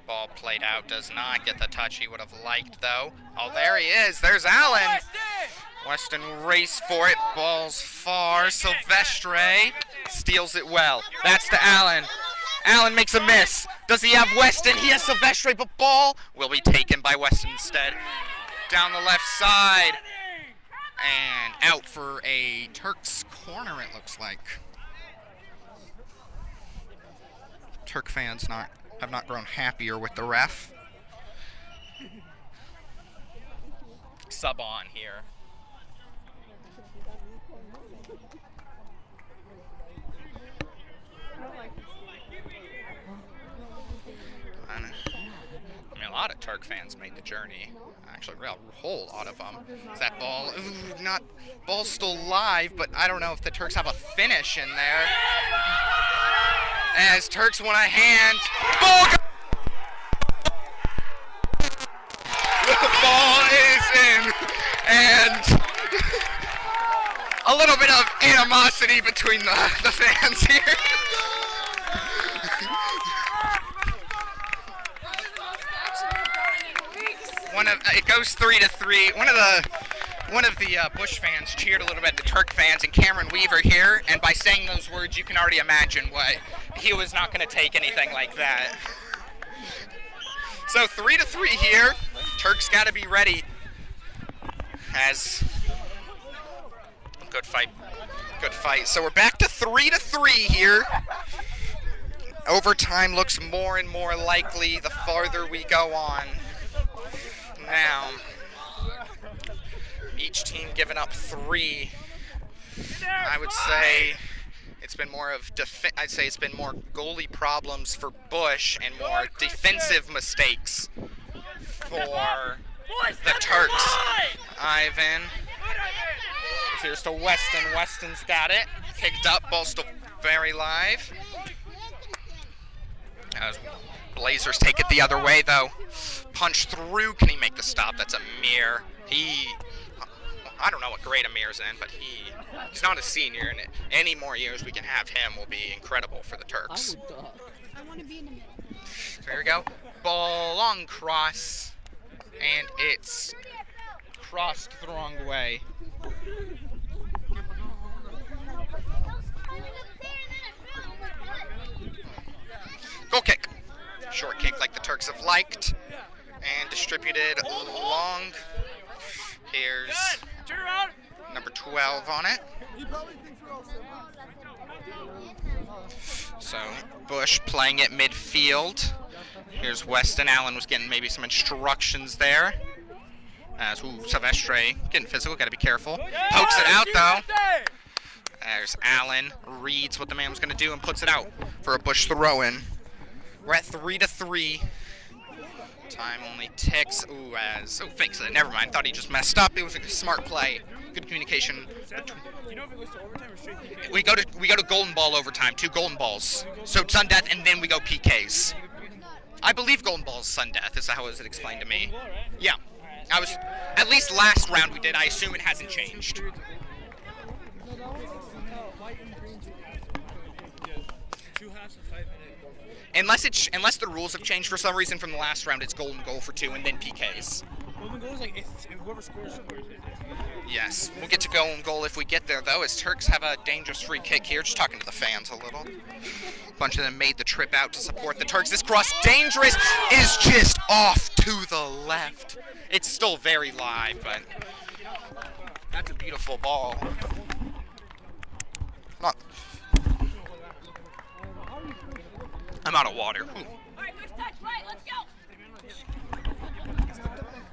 [SPEAKER 1] Ball played out. Does not get the touch he would have liked, though. Oh, there he is. There's Allen. Weston race for it. Ball's far. Silvestre steals it well. That's to Allen. Allen makes a miss. Does he have Weston? He has Silvestre, but ball will be taken by Weston instead. Down the left side. And out for a Turks corner, it looks like. Turk fans have not grown happier with the ref. Sub on here. I mean, a lot of Turk fans made the journey. Actually, a whole lot of them. Is that ball? Ooh, ball's still live, but I don't know if the Turks have a finish in there. As Turks want a hand. Ball! The ball is in. And a little bit of animosity between the fans here. It goes 3-3. One of the Bush fans cheered a little bit at the Turk fans, and Cameron Weaver here. And by saying those words, you can already imagine what he was not going to take anything like that. So 3-3 here. Turks got to be ready. As good fight. So we're back to 3-3 here. Overtime looks more and more likely the farther we go on. Now, each team giving up 3. I would say it's been more of I'd say it's been more goalie problems for Bush and more defensive mistakes for the Turks. Ivan. Here's to Weston. Weston's got it. Kicked up. Ball still very live. As Blazers take it the other way, though. Punch through. Can he make the stop? That's Amir. I don't know what grade Amir's in, but he's not a senior, and any more years we can have him will be incredible for the Turks.
[SPEAKER 5] I want to be in the middle.
[SPEAKER 1] So here we go. Ball long cross, and it's crossed the wrong way. Goal kick. Short kick like the Turks have liked. And distributed long. Here's number 12 on it. So Bush playing it midfield. Here's Weston. Allen was getting maybe some instructions there. As Silvestre getting physical, got to be careful. Pokes it out though. There's Allen. Reads what the man was going to do and puts it out for a Bush throw-in. We're at 3-3. Time only ticks. Fakes it. Never mind. Thought he just messed up. It was a smart play. Good communication.
[SPEAKER 6] You know if it goes to overtime or straight PK?
[SPEAKER 1] We go to golden ball overtime. 2 golden balls. So sudden death, and then we go PKs. I believe golden ball is sudden death. Is how was it explained to me? Yeah. I was at least last round we did. I assume it hasn't changed. Unless the rules have changed for some reason from the last round, it's golden goal for 2 and then PKs.
[SPEAKER 2] Golden goal is like whoever scores.
[SPEAKER 1] Yes, we'll get to go on goal if we get there, though, as Turks have a dangerous free kick here. Just talking to the fans a little. A bunch of them made the trip out to support the Turks. This cross, dangerous, is just off to the left. It's still very live, but that's a beautiful ball. Not. I'm out of water. Ooh.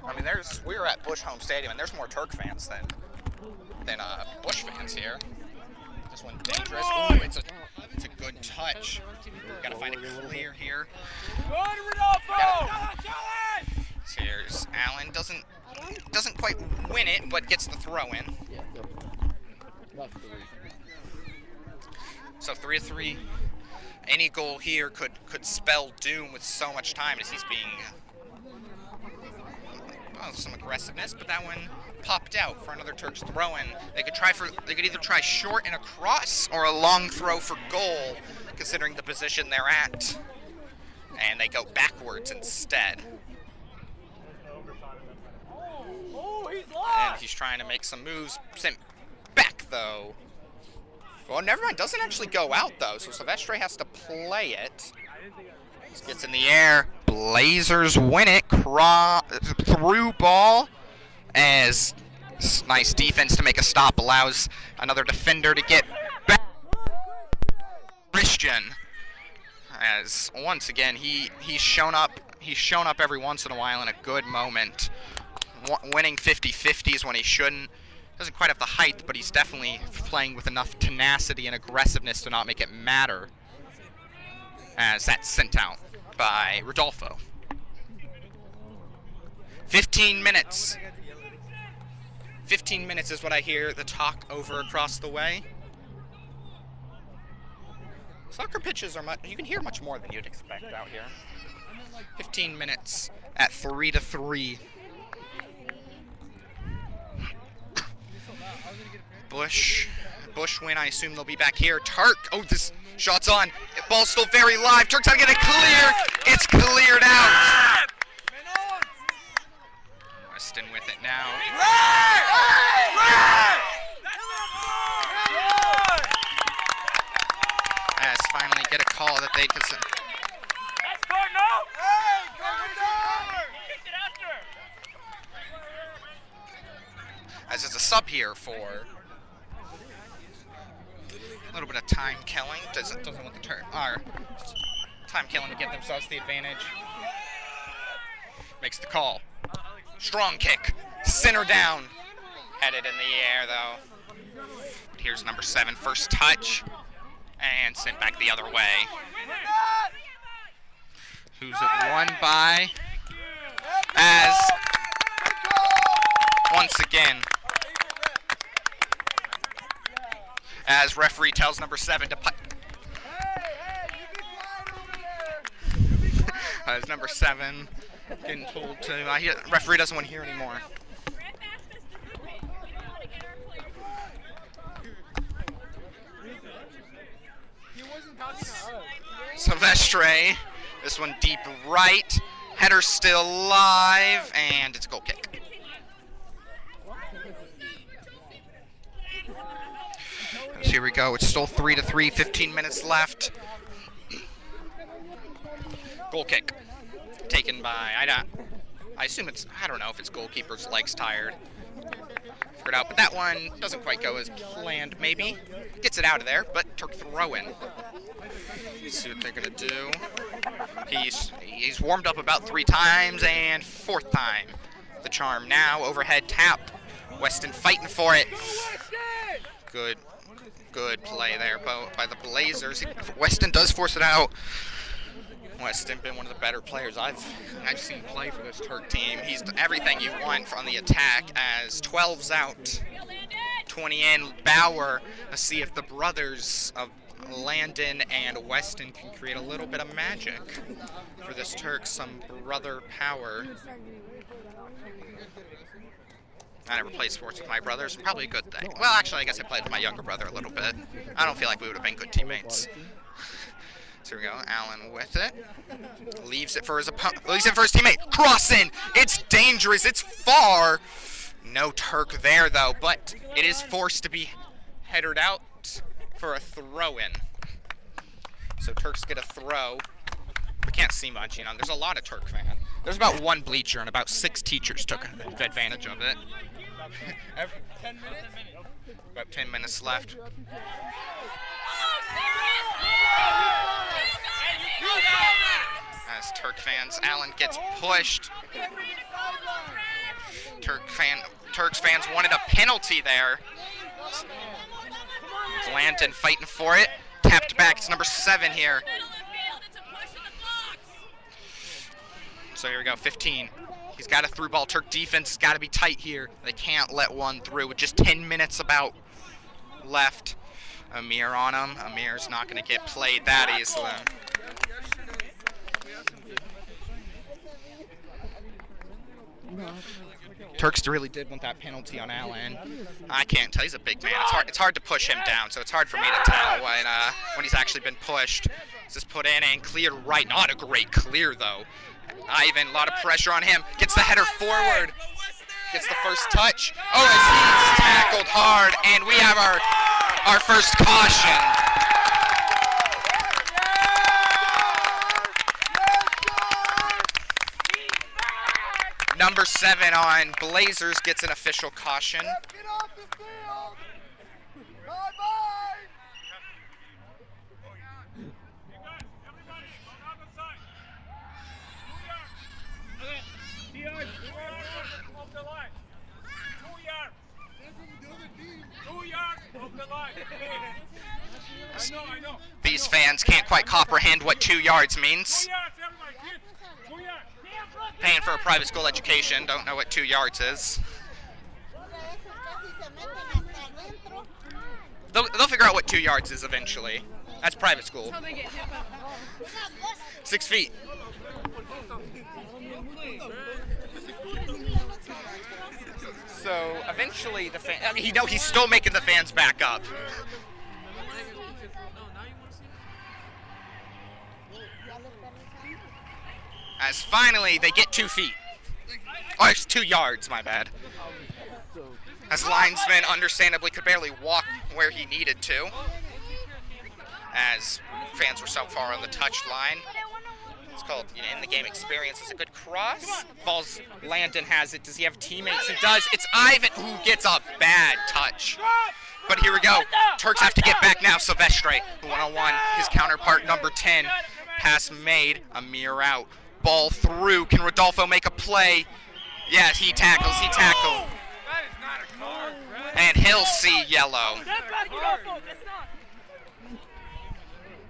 [SPEAKER 1] I mean, we're at Bush Home Stadium, and there's more Turk fans than Bush fans here. This one dangerous. Ooh, it's a good touch. Got to find it clear here. Here's Allen. Doesn't quite win it, but gets the throw in.
[SPEAKER 3] Yeah, that's the reason.
[SPEAKER 1] So 3-3. Any goal here could spell doom with so much time as he's being. Well, some aggressiveness, but that one popped out for another Turks throw-in. They could either try short and a cross or a long throw for goal, considering the position they're at. And they go backwards instead. And he's trying to make some moves. Sent back though. Well, never mind. Doesn't actually go out though, so Silvestre has to play it. Gets in the air. Blazers win it. Through ball. As nice defense to make a stop allows another defender to get back. Christian. As once again he's shown up. He's shown up every once in a while in a good moment. Winning 50-50s when he shouldn't. Doesn't quite have the height, but he's definitely playing with enough tenacity and aggressiveness to not make it matter. As that's sent out by Rodolfo. 15 minutes. 15 minutes is what I hear the talk over across the way. Soccer pitches are you can hear much more than you'd expect out here. 15 minutes at 3-3. Bush win. I assume they'll be back here. Turk. Oh, this shot's on. Ball's still very live. Turks gotta get it clear. It's cleared out. Weston with it now. As finally get a call that they can. As it's a sub here for a little bit of time killing. Doesn't want the time killing to get themselves the advantage. Makes the call. Strong kick. Center down. Headed in the air though. Here's number 7. First touch. And sent back the other way. Who's it won by? As once again. As referee tells number 7 to put. As number 7 getting told to. Referee doesn't want to hear anymore. Silvestre. This one deep right. Header still live, and it's a goal kick. So here we go. It's still 3-3. 15 minutes left. Goal kick. Taken by I assume it's. I don't know if it's goalkeeper's legs tired. Figured out, but that one doesn't quite go as planned. Maybe gets it out of there, but Turk throw in. Let's see what they're gonna do. He's warmed up about 3 times, and 4th time. The charm now. Overhead tap. Weston fighting for it. Good play there by the Blazers. Weston does force it out. Weston been one of the better players I've seen play for this Turk team. He's everything you want on the attack. As 12's out, 20 in. Bauer. Let's see if the brothers of Landon and Weston can create a little bit of magic for this Turk. Some brother power. I never played sports with my brothers. Probably a good thing. Well, actually, I guess I played with my younger brother a little bit. I don't feel like we would have been good teammates. So here we go. Allen with it. Leaves it for his opponent. Leaves it for his teammate. Crossing. It's dangerous. It's far. No Turk there though, but it is forced to be headed out for a throw-in. So Turks get a throw. We can't see much, you know. There's a lot of Turk fans. There's about one bleacher, and about 6 teachers took advantage of it.
[SPEAKER 2] 10 minutes?
[SPEAKER 1] About 10 minutes left. As Turk fans, Allen gets pushed. Turks fans wanted a penalty there. Landon fighting for it. Tapped back. It's number 7 here. So here we go, 15. He's got a through ball. Turk defense has got to be tight here. They can't let one through with just 10 minutes about left. Amir on him. Amir's not going to get played that easily. Turks really did want that penalty on Allen. I can't tell. He's a big man. It's hard to push him down, so it's hard for me to tell when he's actually been pushed. This is put in and cleared right. Not a great clear, though. Ivan, a lot of pressure on him. Gets the header forward. Gets the first touch. Oh, as he's tackled hard, and we have our first caution. Number 7 on Blazers gets an official caution.
[SPEAKER 6] Get off the field! Bye-bye!
[SPEAKER 1] These fans can't quite comprehend what 2 yards means. Paying for a private school education, don't know what 2 yards is. They'll figure out what 2 yards is eventually. That's private school. 6 feet. So eventually the fan, he's still making the fans back up. As finally they get 2 feet. Oh, it's 2 yards, my bad. As linesman understandably could barely walk where he needed to. As fans were so far on the touch line. It's called, in the game experience. It's a good cross. Falls, Landon has it. Does he have teammates? He does. It's Ivan who gets a bad touch. But here we go. Turks have to get back now. Silvestre, one-on-one. His counterpart, number 10. Pass made. Amir out. Ball through. Can Rodolfo make a play? Yeah, he tackles. He tackled. And he'll see yellow.
[SPEAKER 6] Step back, Rodolfo. That's not.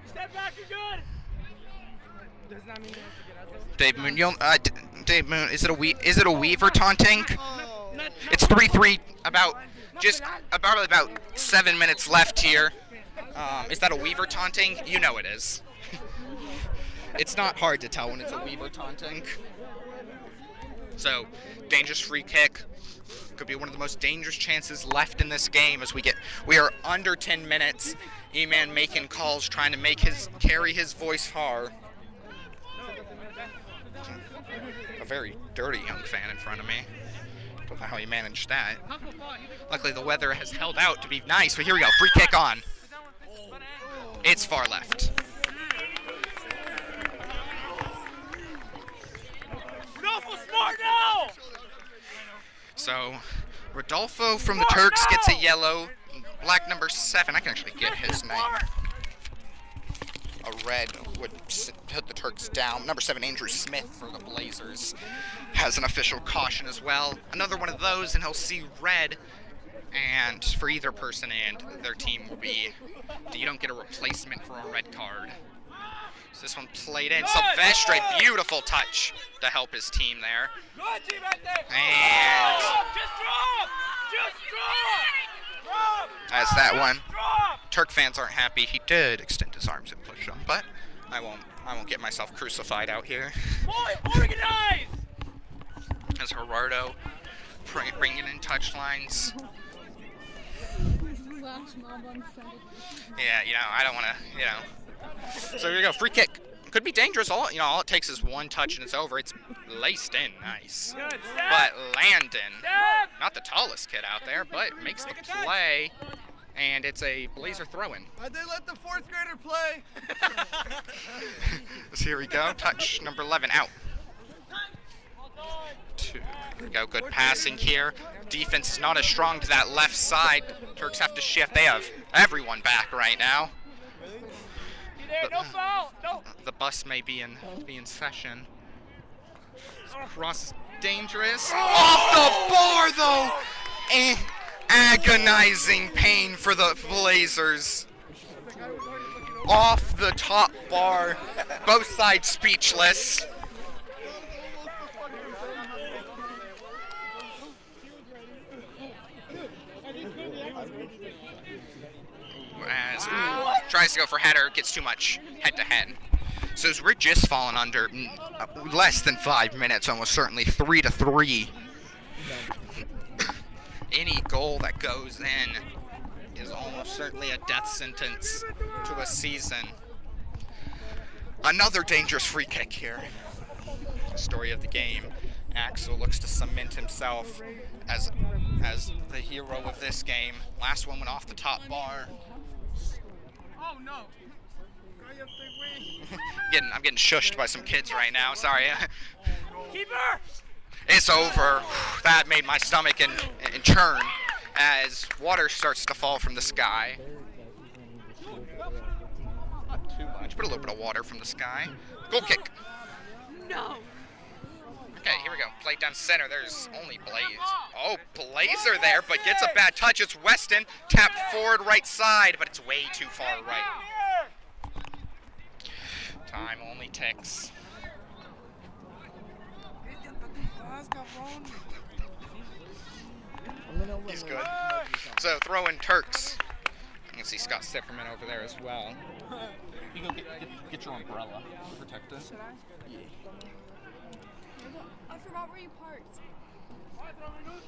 [SPEAKER 6] Step back, you're good.
[SPEAKER 2] Does not mean he has to get out though.
[SPEAKER 1] Dave Moon, Dave Moon, is it a Weaver taunting? It's 3-3. About 7 minutes left here. Is that a Weaver taunting? You know it is. It's not hard to tell when it's a Weaver taunting. So, dangerous free kick. Could be one of the most dangerous chances left in this game as we are under 10 minutes. E-Man making calls, trying to carry his voice far. A very dirty young fan in front of me. Don't know how he managed that. Luckily the weather has held out to be nice, but here we go. Free kick on. It's far left.
[SPEAKER 6] Smart now!
[SPEAKER 1] So, Rodolfo from the Turks gets a yellow. Black number 7, I can actually get his name. A red would put the Turks down. Number 7, Andrew Smith for the Blazers has an official caution as well. Another one of those, and he'll see red. And for either person and their team will be, you don't get a replacement for a red card. So this one played in. Silvestre, beautiful touch to help his team there.
[SPEAKER 6] Good team right there.
[SPEAKER 1] And
[SPEAKER 6] Just drop! Just drop!
[SPEAKER 1] as that one, Turk fans aren't happy. He did extend his arms and push them, but I won't get myself crucified out here.
[SPEAKER 6] Organize!
[SPEAKER 1] As Gerardo bringing in touch lines. Yeah, I don't want to, So here you go, free kick. Could be dangerous. All it takes is one touch and it's over. It's laced in nice. But Landon, not the tallest kid out there, but makes the play. And it's a Blazer throw-in.
[SPEAKER 6] Why'd they let the 4th grader play?
[SPEAKER 1] So here we go. Touch number 11 out. 2. Here we go. Good passing here. Defense is not as strong to that left side. Turks have to shift. They have everyone back right now.
[SPEAKER 6] No foul. No.
[SPEAKER 1] The bus may be in session. Cross is dangerous. Off the bar though. And agonizing pain for the Blazers. Off the top bar. Both sides speechless. As tries to go for header, gets too much head-to-head. So we're just falling under less than 5 minutes, almost certainly 3-3. Any goal that goes in is almost certainly a death sentence to a season. Another dangerous free kick here. Story of the game. Axel looks to cement himself as the hero of this game. Last one went off the top bar.
[SPEAKER 6] Oh no.
[SPEAKER 1] I'm getting shushed by some kids right now. Sorry.
[SPEAKER 6] Keeper.
[SPEAKER 1] It's over. That made my stomach and churn as water starts to fall from the sky. Not too much, but a little bit of water from the sky. Goal kick.
[SPEAKER 5] No.
[SPEAKER 1] Okay, here we go. Play down center. There's only Blaze. Oh, Blazer there, but gets a bad touch. It's Weston. Tapped forward right side, but it's way too far right. Time only ticks. He's good. So throw in Turks. You can see Scott Sifferman over there as well.
[SPEAKER 4] You go get your umbrella. Protect it.
[SPEAKER 5] Should I? Yeah. I forgot where you parked.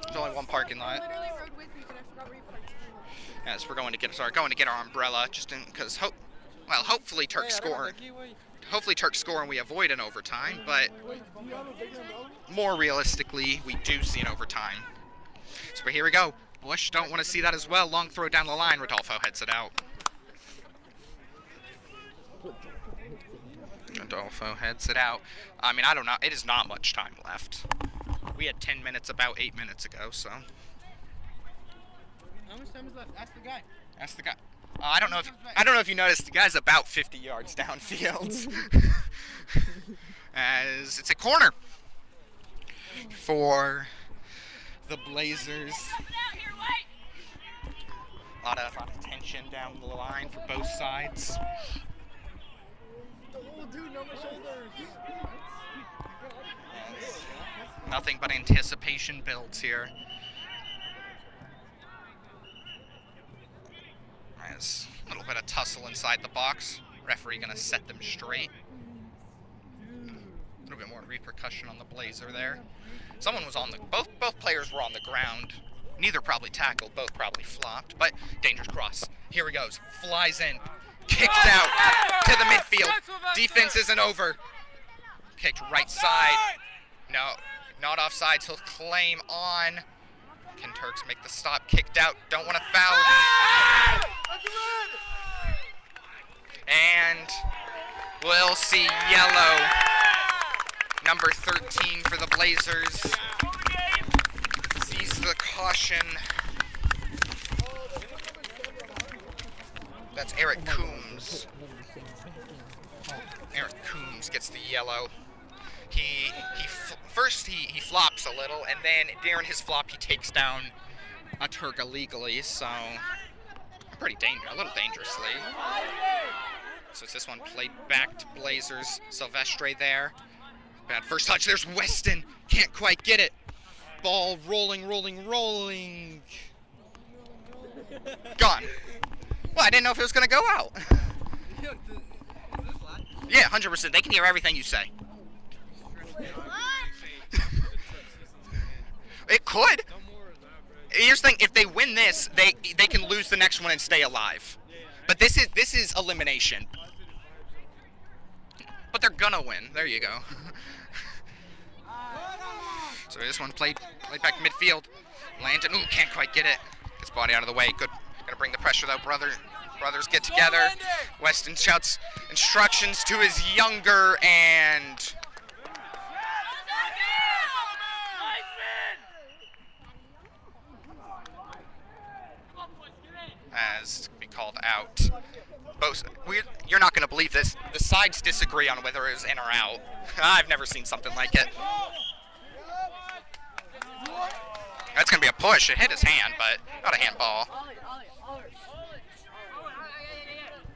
[SPEAKER 1] There's only one parking lot.
[SPEAKER 5] I literally rode with you, but I forgot where you parked.
[SPEAKER 1] Yes, we're going to get our umbrella just in because hopefully Turks score. Hopefully Turks score and we avoid an overtime, but more realistically, we do see an overtime. So here we go. Bush don't want to see that as well. Long throw down the line. Rodolfo heads it out. Rodolfo heads it out. I mean, I don't know. It is not much time left. We had 10 minutes about 8 minutes ago, so.
[SPEAKER 2] How much time is left? Ask the guy.
[SPEAKER 1] Ask the guy. I don't know if you noticed, the guy's about 50 yards downfield. As it's a corner for the Blazers. A lot of tension down the line for both sides. Nothing but anticipation builds here. As a little bit of tussle inside the box. Referee gonna set them straight. A little bit more repercussion on the Blazer there. Someone was on the both players were on the ground. Neither probably tackled, both probably flopped, but dangerous cross. Here he goes. Flies in. Kicked out to the midfield. Defense isn't over. Kicked right side. No, not offside. He'll claim on. Can Turks make the stop? Kicked out. Don't want to foul. And we'll see yellow. Number 13 for the Blazers. Sees the caution. That's Eric Coombs. Eric Coombs gets the yellow. First he flops a little, and then during his flop he takes down a Turk illegally, so a little dangerously. So it's this one played back to Blazers. Silvestre there. Bad first touch. There's Weston. Can't quite get it. Ball rolling. Gone. Well, I didn't know if it was going to go out. Yeah, 100%. They can hear everything you say. It could. Here's the thing: if they win this, they can lose the next one and stay alive. But this is elimination. gonna win. There you go. So this one played back to midfield. Landon, ooh, can't quite get it. Gets body out of the way. Good. Gotta bring the pressure though, brothers get together. Weston shouts instructions to his younger and as be called out. You're not going to believe this. The sides disagree on whether it was in or out. I've never seen something like it. That's going to be a push. It hit his hand, but not a handball.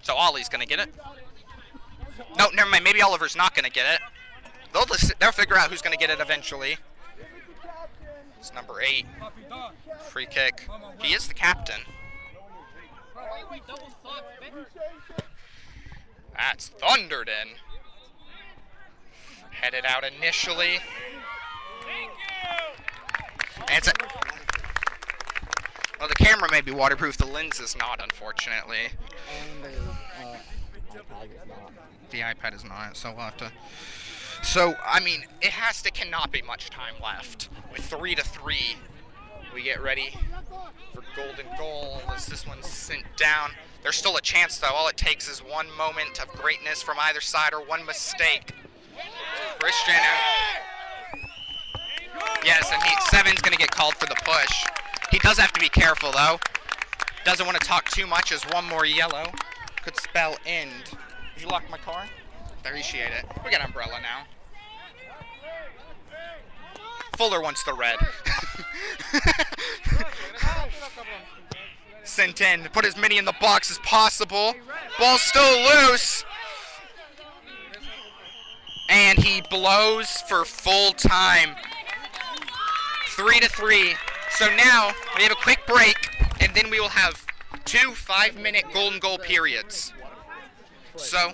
[SPEAKER 1] So Ollie's going to get it. No, never mind. Maybe Oliver's not going to get it. They'll figure out who's going to get it eventually. It's number 8. Free kick. He is the captain. That's thundered in. Headed out initially. And it's well, the camera may be waterproof. The lens is not, unfortunately. The iPad is not, so we'll have to. So, I mean, it cannot be much time left. With 3-3, we get ready for golden goal as this one's sent down. There's still a chance, though. All it takes is one moment of greatness from either side or one mistake. Christian. Yes, and Seven's going to get called for the push. He does have to be careful, though. Doesn't want to talk too much as one more yellow could spell end. Did you lock my car? Appreciate it. We got umbrella now. Fuller wants the red. Sent in. Put as many in the box as possible. Ball's still loose. And he blows for full time. 3-3. So now we have a quick break, and then we will have 2 5-minute golden goal periods. So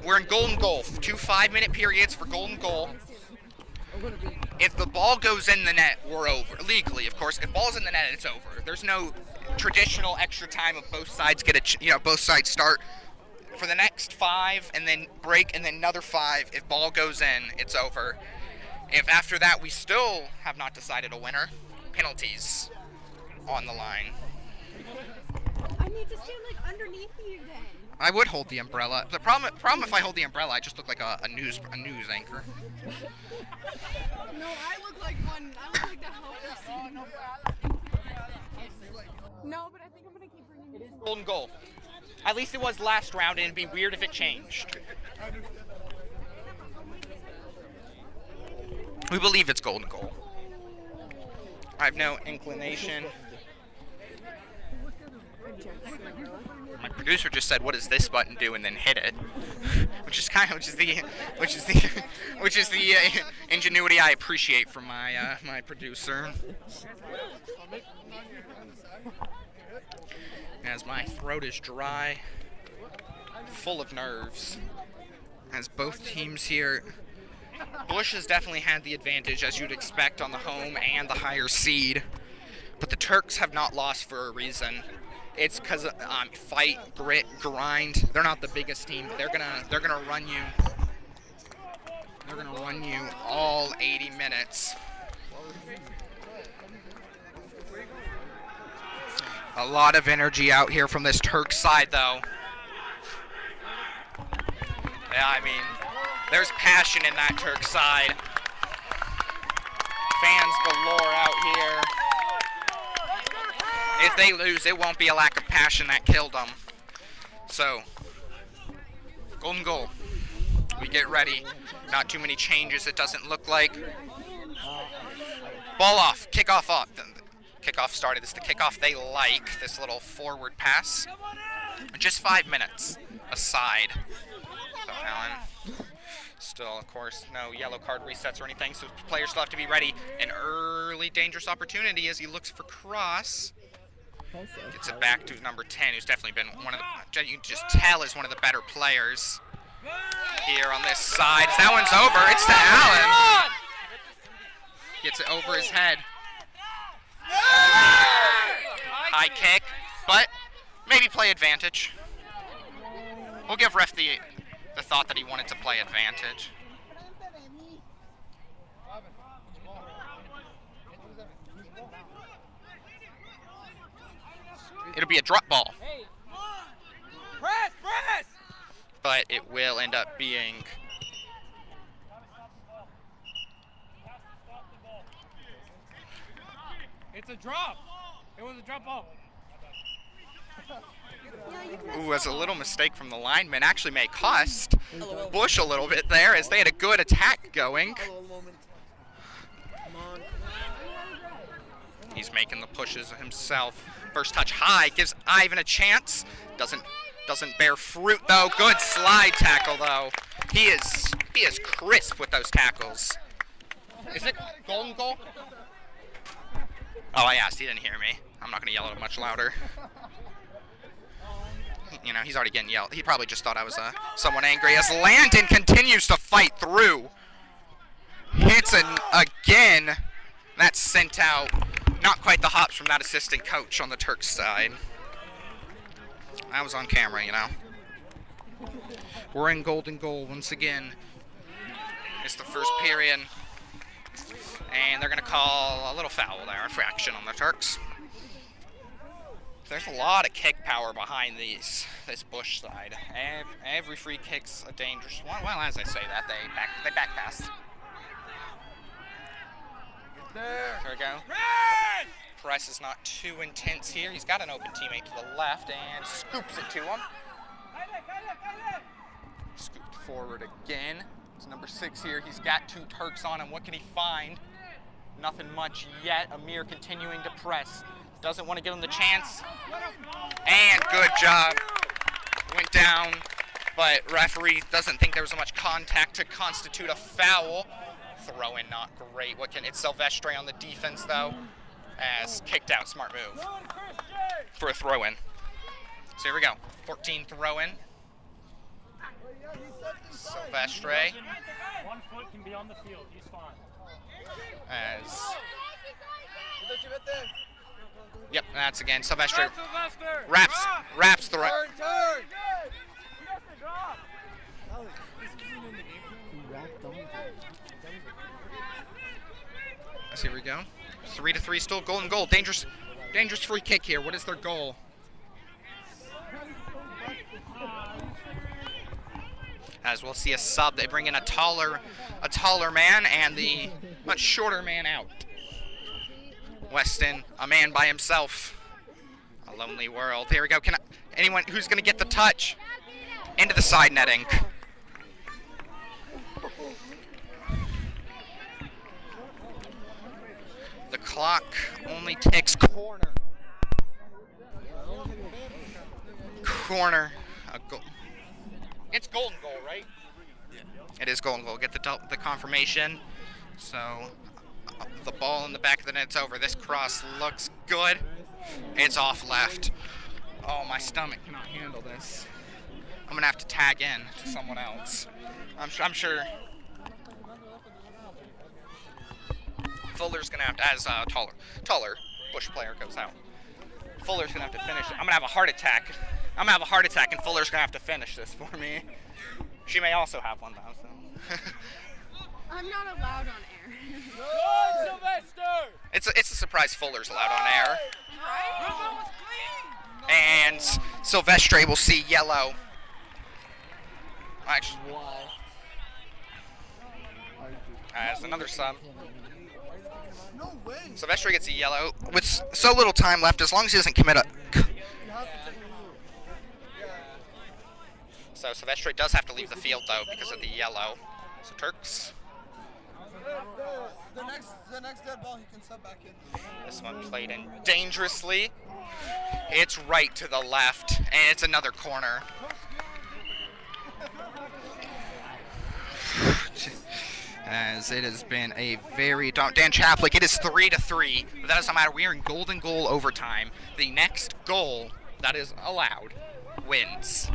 [SPEAKER 1] we're in golden goal. 2 5-minute periods for golden goal. If the ball goes in the net, we're over. Legally, of course. If ball's in the net, it's over. There's no traditional extra time of both sides both sides start for the next 5 and then break and then another 5. If ball goes in, it's over. If after that we still have not decided a winner, penalties on the line.
[SPEAKER 5] I need to stand like underneath you then.
[SPEAKER 1] I would hold the umbrella. The problem if I hold the umbrella, I just look like a news anchor.
[SPEAKER 5] No, I look like one. I look like the helper. No, but I think I'm gonna keep bringing this.
[SPEAKER 1] Golden goal. At least it was last round, and it'd be weird if it changed. We believe it's golden goal. I have no inclination. My producer just said, "What does this button do?" and then hit it, which is the ingenuity I appreciate from my my producer. As my throat is dry, full of nerves, as both teams here. Bush has definitely had the advantage, as you'd expect, on the home and the higher seed, but the Turks have not lost for a reason. It's because fight, grit, grind. They're not the biggest team, but they're gonna run you. They're gonna run you all 80 minutes. A lot of energy out here from this Turk side, though. Yeah, I mean, there's passion in that Turk side. Fans galore out here. If they lose, it won't be a lack of passion that killed them. So, golden goal. We get ready. Not too many changes, it doesn't look like. Ball off. Kickoff off. Kickoff started. This is the kickoff they like. This little forward pass. Just 5 minutes aside. So Allen. Still, of course, no yellow card resets or anything, so players still have to be ready. An early dangerous opportunity as he looks for cross. Gets it back to number 10, who's definitely been one of the, you can just tell is one of the better players here on this side. That one's over. It's to Allen. Gets it over his head. High kick, but maybe play advantage. We'll give ref the the thought that he wanted to play advantage. It'll be a drop ball.
[SPEAKER 6] Press, press!
[SPEAKER 1] But it will end up being...
[SPEAKER 6] It's a drop. It was a drop ball.
[SPEAKER 1] Ooh, as a little mistake from the lineman actually may cost Bush a little bit there, as they had a good attack going. He's making the pushes himself. First touch high, gives Ivan a chance. Doesn't bear fruit though. Good slide tackle though. He is crisp with those tackles. Is it golden goal? Oh, I asked. He didn't hear me. I'm not going to yell at him much louder. You know, he's already getting yelled. He probably just thought I was someone angry. As Landon continues to fight through. Hits again. That's sent out. Not quite the hops from that assistant coach on the Turks side. I was on camera, you know. We're in golden goal once again. It's the first period. And they're going to call a little foul there, infraction on the Turks. There's a lot of kick power behind this Bush side. Every free kick's a dangerous one. Well, as I say that, they back pass. There we go. Press is not too intense here. He's got an open teammate to the left and scoops it to him. Scooped forward again. It's number 6 here. He's got 2 Turks on him. What can he find? Nothing much yet. Amir continuing to press. Doesn't want to give him the chance. And good job. Went down, but referee doesn't think there was much contact to constitute a foul. Throw in not great. It's Silvestre on the defense though, as kicked out. Smart move for a throw in. So here we go. 14 throw in. Silvestre.
[SPEAKER 6] 1 foot can be on the field. He's fine.
[SPEAKER 1] As yep, that's again Silvestre wraps the right. Here we go. 3-3 still, golden goal. Dangerous free kick here. What is their goal? As we'll see a sub, they bring in a taller man and the much shorter man out. Weston, a man by himself. A lonely world. Here we go. Anyone who's going to get the touch? Into the side netting. The clock only ticks corner. A goal. It's golden goal, right? Yeah. It is golden goal. Get the confirmation. So the ball in the back of the net's over. This cross looks good. It's off left. Oh, my stomach cannot handle this. I'm gonna have to tag in to someone else. I'm sure. Fuller's gonna have to, as a taller Bush player goes out. Fuller's gonna have to finish it. I'm gonna have a heart attack. And Fuller's gonna have to finish this for me. She may also have one though. So.
[SPEAKER 5] I'm not allowed on air.
[SPEAKER 6] Good, Sylvester!
[SPEAKER 1] It's a surprise Fuller's allowed on air.
[SPEAKER 5] Right?
[SPEAKER 1] And Silvestre will see yellow. Actually, as another sub. Silvestre gets a yellow with so little time left. As long as he doesn't commit a. So Silvestre does have to leave the field though because of the yellow. So Turks.
[SPEAKER 7] The next dead ball he can sub back in.
[SPEAKER 1] This one played in dangerously. It's right to the left, and it's another corner. As it has been a very Dan Chaplik, it is 3-3, but that doesn't matter. We are in golden goal overtime. The next goal that is allowed wins.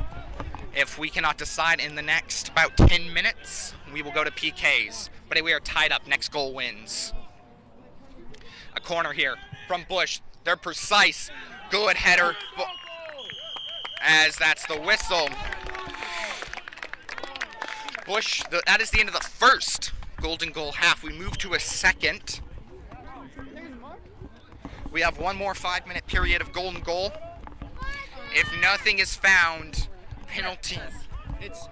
[SPEAKER 1] If we cannot decide in the next about 10 minutes, we will go to PKs. But we are tied up. Next goal wins. A corner here from Bush. They're precise. Good header. As that's the whistle. Bush, that is the end of the first golden goal half. We move to a second. We have one more 5-minute period of golden goal. If nothing is found, penalty.
[SPEAKER 3] It's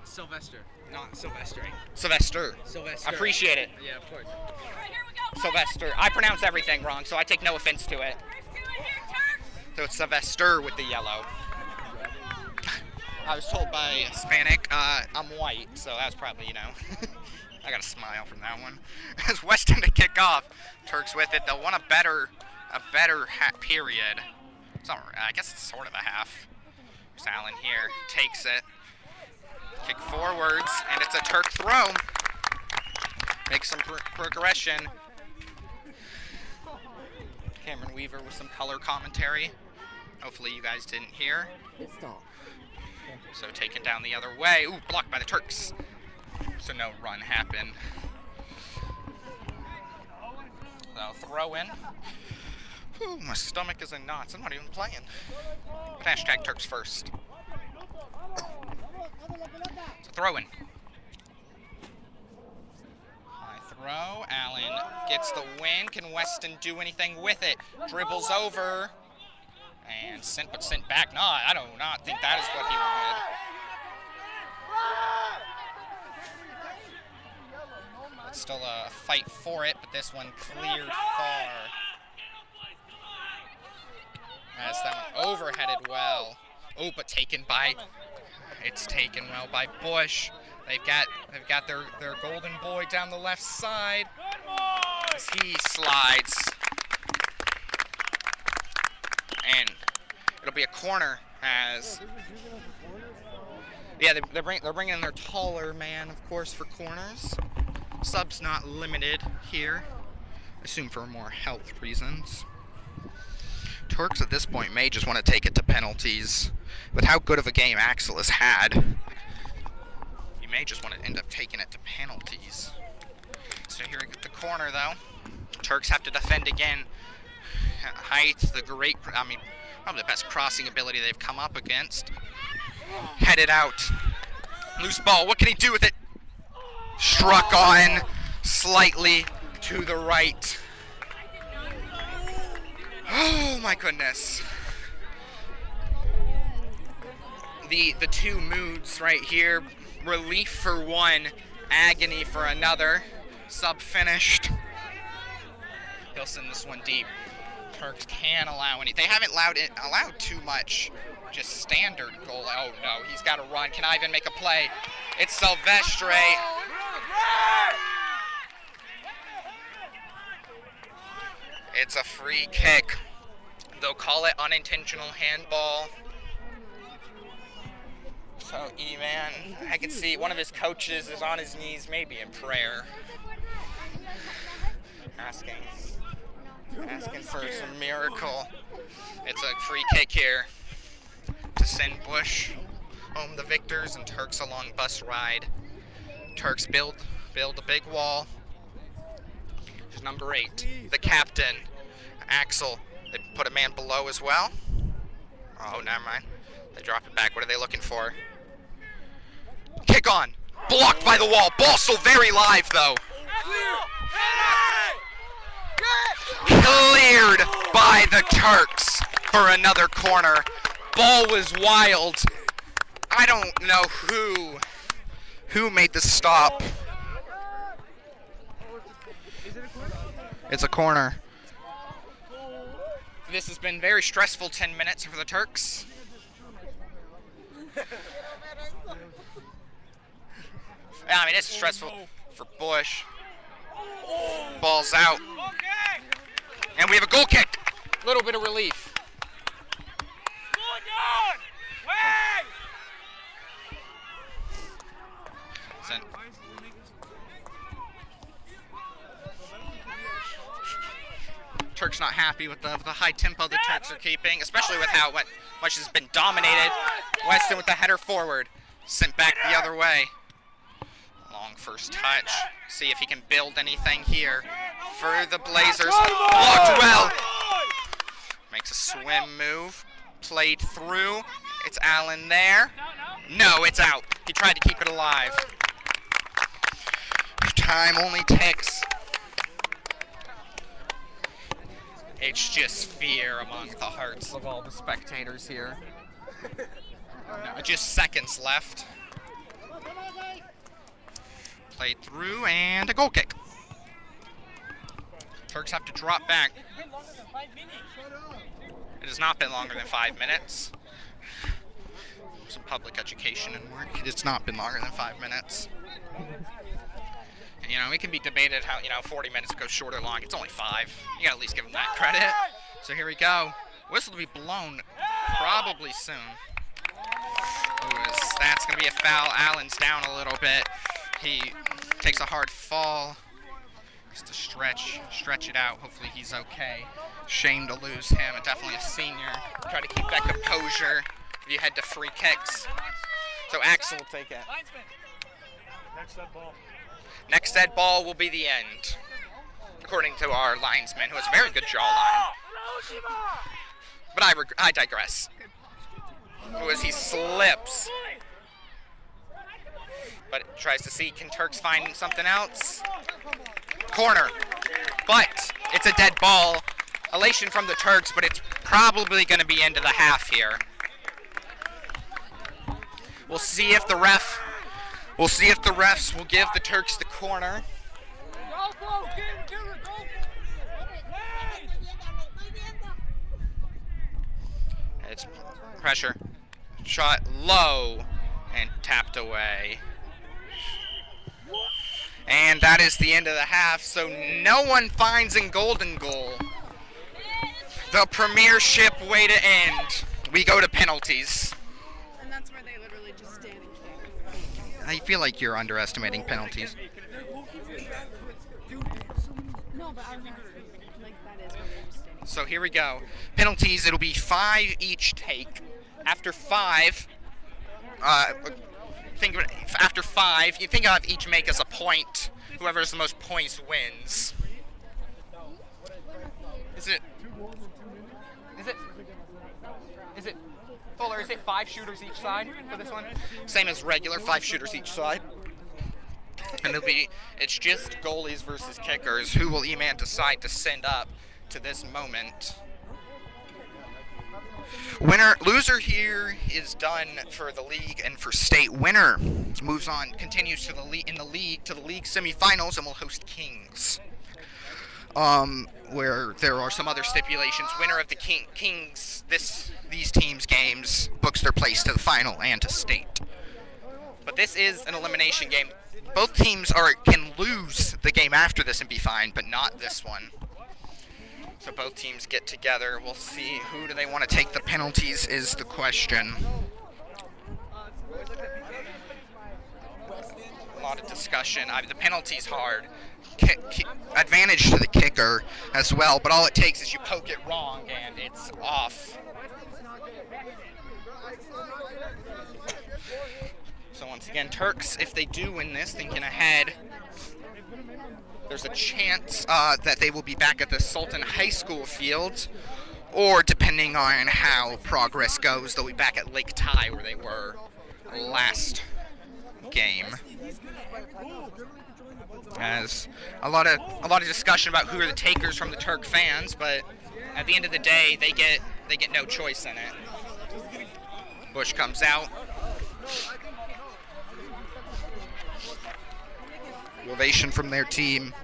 [SPEAKER 3] Sylvester, not Sylvester.
[SPEAKER 1] Sylvester.
[SPEAKER 3] Sylvester.
[SPEAKER 1] Appreciate it.
[SPEAKER 3] Yeah, of course.
[SPEAKER 1] Sylvester. I pronounce everything wrong, so I take no offense to it. So it's Sylvester with the yellow. I was told by a Hispanic, I'm white, so that's probably, you know. I got a smile from that one. As Weston to kick off, Turks with it. They'll want a better period. It's not, I guess it's sort of a half. There's Allen here, takes it. Kick forwards, and it's a Turk throw. Makes some progression. Cameron Weaver with some color commentary. Hopefully you guys didn't hear. So taken down the other way. Ooh, blocked by the Turks. So no run happened. So throw in. Ooh, my stomach is in knots. I'm not even playing. Hashtag Turks first. So throw in. High throw. Allen gets the win. Can Weston do anything with it? Dribbles over. And sent back. No, I do not think that is what he wanted. It's still a fight for it, but this one cleared far. As that one overheaded well. Oh, but taken well by Bush. They've got their golden boy down the left side. As he slides. And it'll be a corner as, yeah, they're bringing in their taller man, of course, for corners. Subs not limited here, I assume for more health reasons. Turks at this point may just want to take it to penalties. With how good of a game Axel has had, you may just want to end up taking it to penalties. So here at the corner, though, Turks have to defend again. Height, probably the best crossing ability they've come up against. Headed out. Loose ball, what can he do with it? Struck on slightly to the right. Oh my goodness. The two moods right here. Relief for one, agony for another. Sub finished. He'll send this one deep. Turks can allow any. They haven't allowed too much. Just standard goal. Oh no, he's got to run. Can Ivan make a play? It's Silvestre. It's a free kick. They'll call it unintentional handball. So Evan, I can see one of his coaches is on his knees, maybe in prayer, asking for some miracle. It's a free kick here to send Bush home the victors and Turks a long bus ride. Turks build a big wall. There's number 8, the captain, Axel. They put a man below as well. Oh, never mind. They drop it back. What are they looking for? Kick on. Blocked by the wall. Ball still very live, though. Cleared by the Turks for another corner. Ball was wild. I don't know who made the stop. It's a corner. This has been very stressful 10 minutes for the Turks. I mean, it's stressful for Bush. Ball's out. And we have a goal kick. A little bit of relief. Turks not happy with the high tempo the Turks are keeping, especially with how much has been dominated. Weston with the header forward. Sent back the other way. Long first touch. See if he can build anything here for the Blazers. Blocked well. Makes a swim move. Played through. It's Allen there. No, it's out. He tried to keep it alive. Time only ticks. It's just fear among the hearts of all the spectators here. Just seconds left. Played through, and a goal kick. Turks have to drop back. It has not been longer than 5 minutes. Some public education and work. It's not been longer than 5 minutes. And, you know, it can be debated how, 40 minutes goes short or long. It's only 5. You gotta at least give them that credit. So here we go. Whistle to be blown probably soon. That's gonna be a foul. Allen's down a little bit. He takes a hard fall. Just to stretch it out. Hopefully he's okay. Shame to lose him. And definitely a senior. Try to keep that composure if you head to free kicks. So Axel will take it. Next dead ball will be the end, according to our linesman, who has a very good jawline. But I digress. As he slips. But tries to see, can Turks find something else? Corner. But it's a dead ball. Elation from the Turks, but it's probably going to be into the half here. We'll see if the refs will give the Turks the corner. It's pressure. Shot low and tapped away. And that is the end of the half, so no one finds in golden goal. The premiership way to end. We go to penalties.
[SPEAKER 5] And that's where they literally just stand and kick.
[SPEAKER 1] I feel like you're underestimating penalties.
[SPEAKER 5] No, but I was like, that is where they're just standing.
[SPEAKER 1] So here we go. Penalties, it'll be 5 each take. After 5, after 5, you think of each make as a point. Whoever has the most points wins. Is it Fuller, is it 5 shooters each side for this one? Same as regular, 5 shooters each side. And it's just goalies versus kickers. Who will E-Man decide to send up to this moment? Loser here is done for the league and for state. Winner moves on, continues to the league semifinals, and will host Kings. Where there are some other stipulations. Winner of the Kings, these teams' games, books their place to the final and to state. But this is an elimination game. Both teams can lose the game after this and be fine, but not this one. So both teams get together. We'll see who do they want to take the penalties is the question. A lot of discussion. The penalty's hard. Advantage to the kicker as well, but all it takes is you poke it wrong and it's off. So once again, Turks, if they do win this, thinking ahead, there's a chance that they will be back at the Sultan High School field, or depending on how progress goes, they'll be back at Lake Ty where they were last game. As a lot of discussion about who are the takers from the Turk fans, but at the end of the day, they get no choice in it. Bush comes out. Ovation from their team.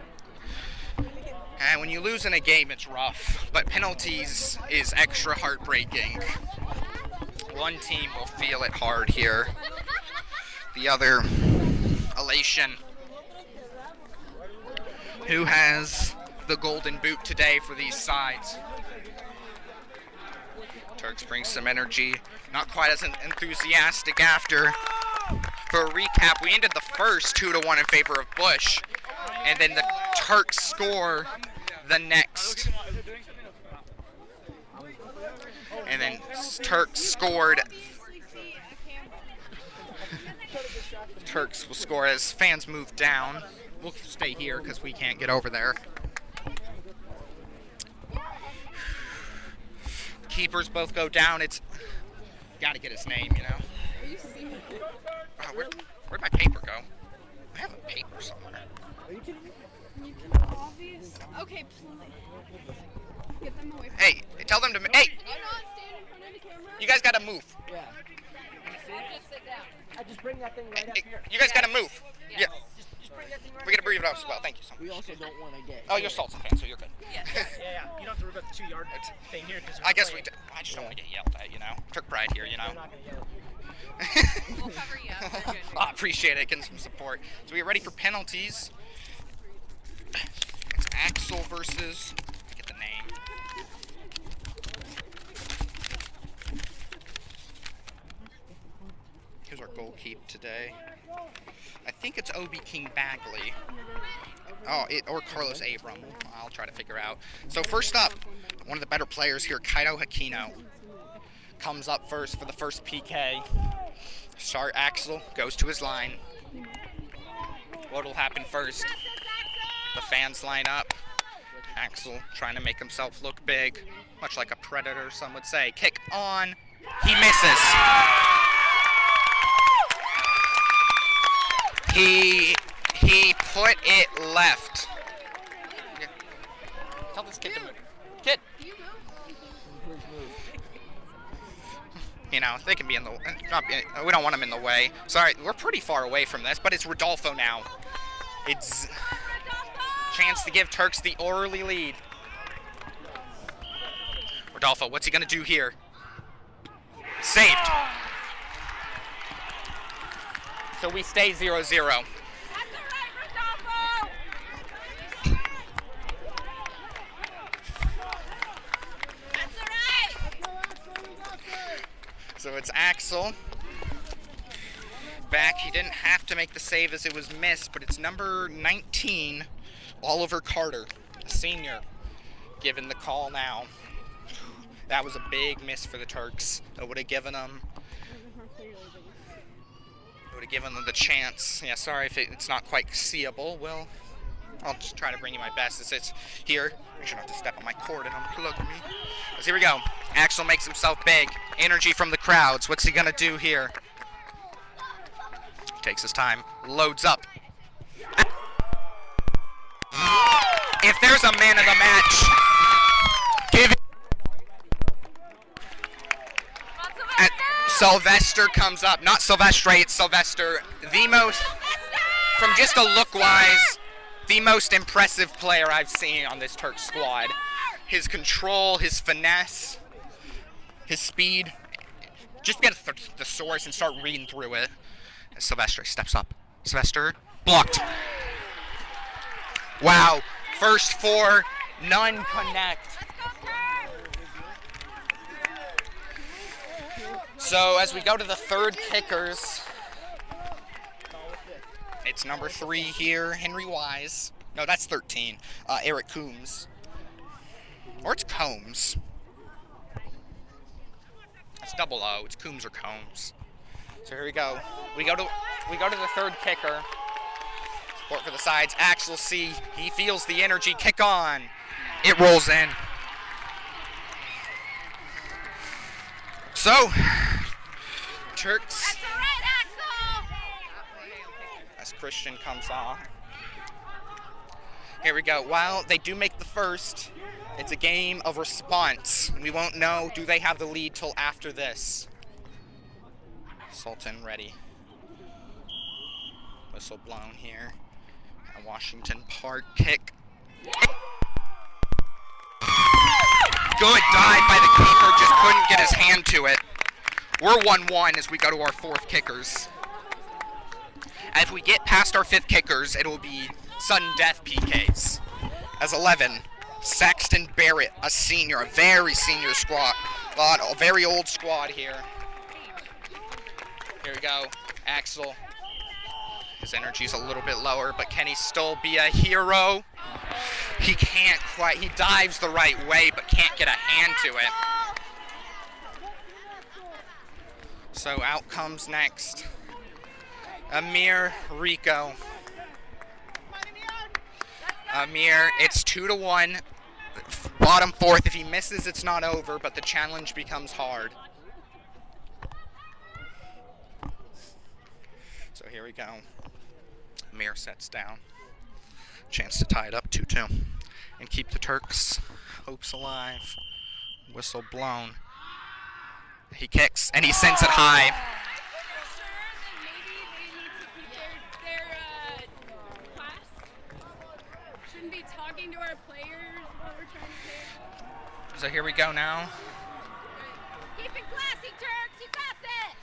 [SPEAKER 1] And when you lose in a game, it's rough, but penalties is extra heartbreaking. One team will feel it hard here. The other, elation. Who has the golden boot today for these sides? Turks bring some energy. Not quite as enthusiastic after. For a recap, we ended the first 2-1 in favor of Bush, and then the Turks score the next. And then Turks scored. Turks will score as fans move down. We'll stay here because we can't get over there. Keepers both go down. It's got to get his name, you know. Oh, where'd my paper go? I have a paper somewhere.
[SPEAKER 5] You can obvious. Okay, please. Get them away from
[SPEAKER 1] Hey, tell them to. Hey,
[SPEAKER 5] Do not stand in front of the camera.
[SPEAKER 1] you guys gotta move.
[SPEAKER 3] Yeah.
[SPEAKER 5] Just sit down.
[SPEAKER 3] I just bring that thing right up here.
[SPEAKER 1] You guys gotta move. Yeah.
[SPEAKER 3] Just bring that thing right
[SPEAKER 1] We're gonna breathe it out as well. Thank you so much.
[SPEAKER 3] We also don't want to get.
[SPEAKER 1] Oh, you're a Sultan fan, so you're good.
[SPEAKER 8] Yeah. You don't have to worry about the 2-yard thing here.
[SPEAKER 1] I guess we. I just don't want to get yelled at, you know. Turk pride here, you know.
[SPEAKER 8] I'm not going to yell.
[SPEAKER 5] We'll cover you up. They're good.
[SPEAKER 1] I appreciate it, getting some support. So we are ready for penalties. It's Axel versus. Get the name. Here's our goalkeeper today. I think it's Obi King Bagley. Or Carlos Abram. I'll try to figure out. So first up, one of the better players here, Kaito Hakino, comes up first for the first PK. Start Axel, goes to his line. What'll happen first? The fans line up. Axel trying to make himself look big, much like a predator, some would say. Kick on. He misses. He put it left. Tell this kid to move. Kid. You know, they can be in the. We don't want them in the way. Sorry, we're pretty far away from this, but it's Rodolfo now. It's chance to give Turks the early lead. Rodolfo, what's he gonna do here? Saved. So we stay 0-0. So it's Axel. Back, he didn't have to make the save as it was missed, but it's number 19, Oliver Carter, a senior, given the call now. That was a big miss for the Turks. It would have given them the chance. Yeah, sorry if it's not quite seeable. Well, I'll just try to bring you my best. It's here. Make sure not to step on my cord and unplug me. So here we go. Axel makes himself big. Energy from the crowds. What's he gonna do here? Takes his time. Loads up. If there's a man of the match, give it. Sylvester comes up. Not Sylvestre, it's Sylvester. The most, from just a look-wise, the most impressive player I've seen on this Turk squad. His control, his finesse, his speed. Just get the source and start reading through it. And Sylvester steps up. Sylvester, blocked. Wow, first four, none connect. So as we go to the third kickers, it's number 3 here, Henry Wise. No, that's 13. Eric Coombs. Or it's Combs. That's double O. It's Coombs or Combs. So here we go. We go to the third kicker. Support for the sides. Axel C. He feels the energy. Kick on. It rolls in. So, Turks.
[SPEAKER 5] That's all right, Axel.
[SPEAKER 1] As Christian comes on. Here we go. While they do make the first, it's a game of response. We won't know, do they have the lead till after this? Sultan ready. Whistle blown here. And Washington Park kick. Good dive by the keeper, just couldn't get his hand to it. We're 1-1 as we go to our fourth kickers. If we get past our fifth kickers, it'll be sudden death PKs. As 11, Saxton Barrett, a senior, a very senior squad. A very old squad here. Here we go, Axel. His energy's a little bit lower, but can he still be a hero? He can't quite. He dives the right way, but can't get a hand to it. So out comes next Amir Rico. Amir, it's 2-1. Bottom fourth. If he misses, it's not over, but the challenge becomes hard. So here we go. Mir sets down. Chance to tie it up 2-2 and keep the Turks' hopes alive. Whistle blown. He kicks and he sends it high.
[SPEAKER 5] Shouldn't be talking to our players while we're trying to pick.
[SPEAKER 1] So here we go now.
[SPEAKER 5] Keep it classy, Turks. You got this.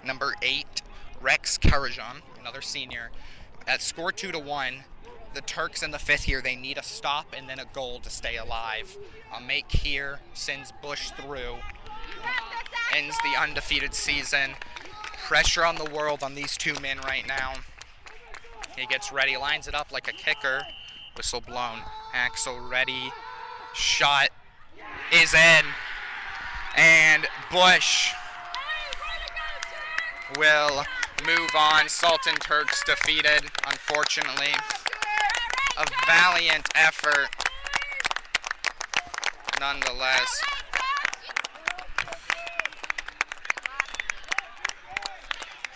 [SPEAKER 1] Number 8, Rex Karajan, another senior. At score 2-1. The Turks in the 5th here, they need a stop and then a goal to stay alive. A make here sends Bush through. Ends the undefeated season. Pressure on the world on these two men right now. He gets ready, lines it up like a kicker. Whistle blown. Axel ready. Shot is in. And Bush will move on. Sultan Turks defeated, unfortunately. A valiant effort, nonetheless.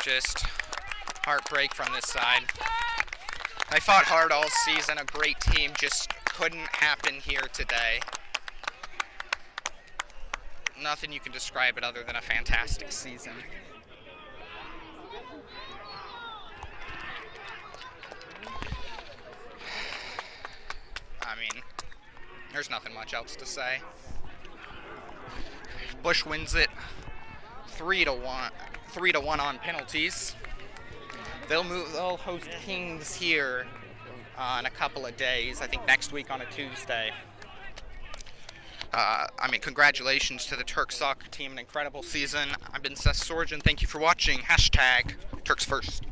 [SPEAKER 1] Just heartbreak from this side. I fought hard all season. A great team just couldn't happen here today. Nothing you can describe it other than a fantastic season. I mean, there's nothing much else to say. Bush wins it 3-1. 3-1 on penalties. They'll host Kings here in a couple of days. I think next week on a Tuesday. I mean, congratulations to the Turks soccer team. An incredible season. I've been Seth Sorgen. Thank you for watching. #Turks First.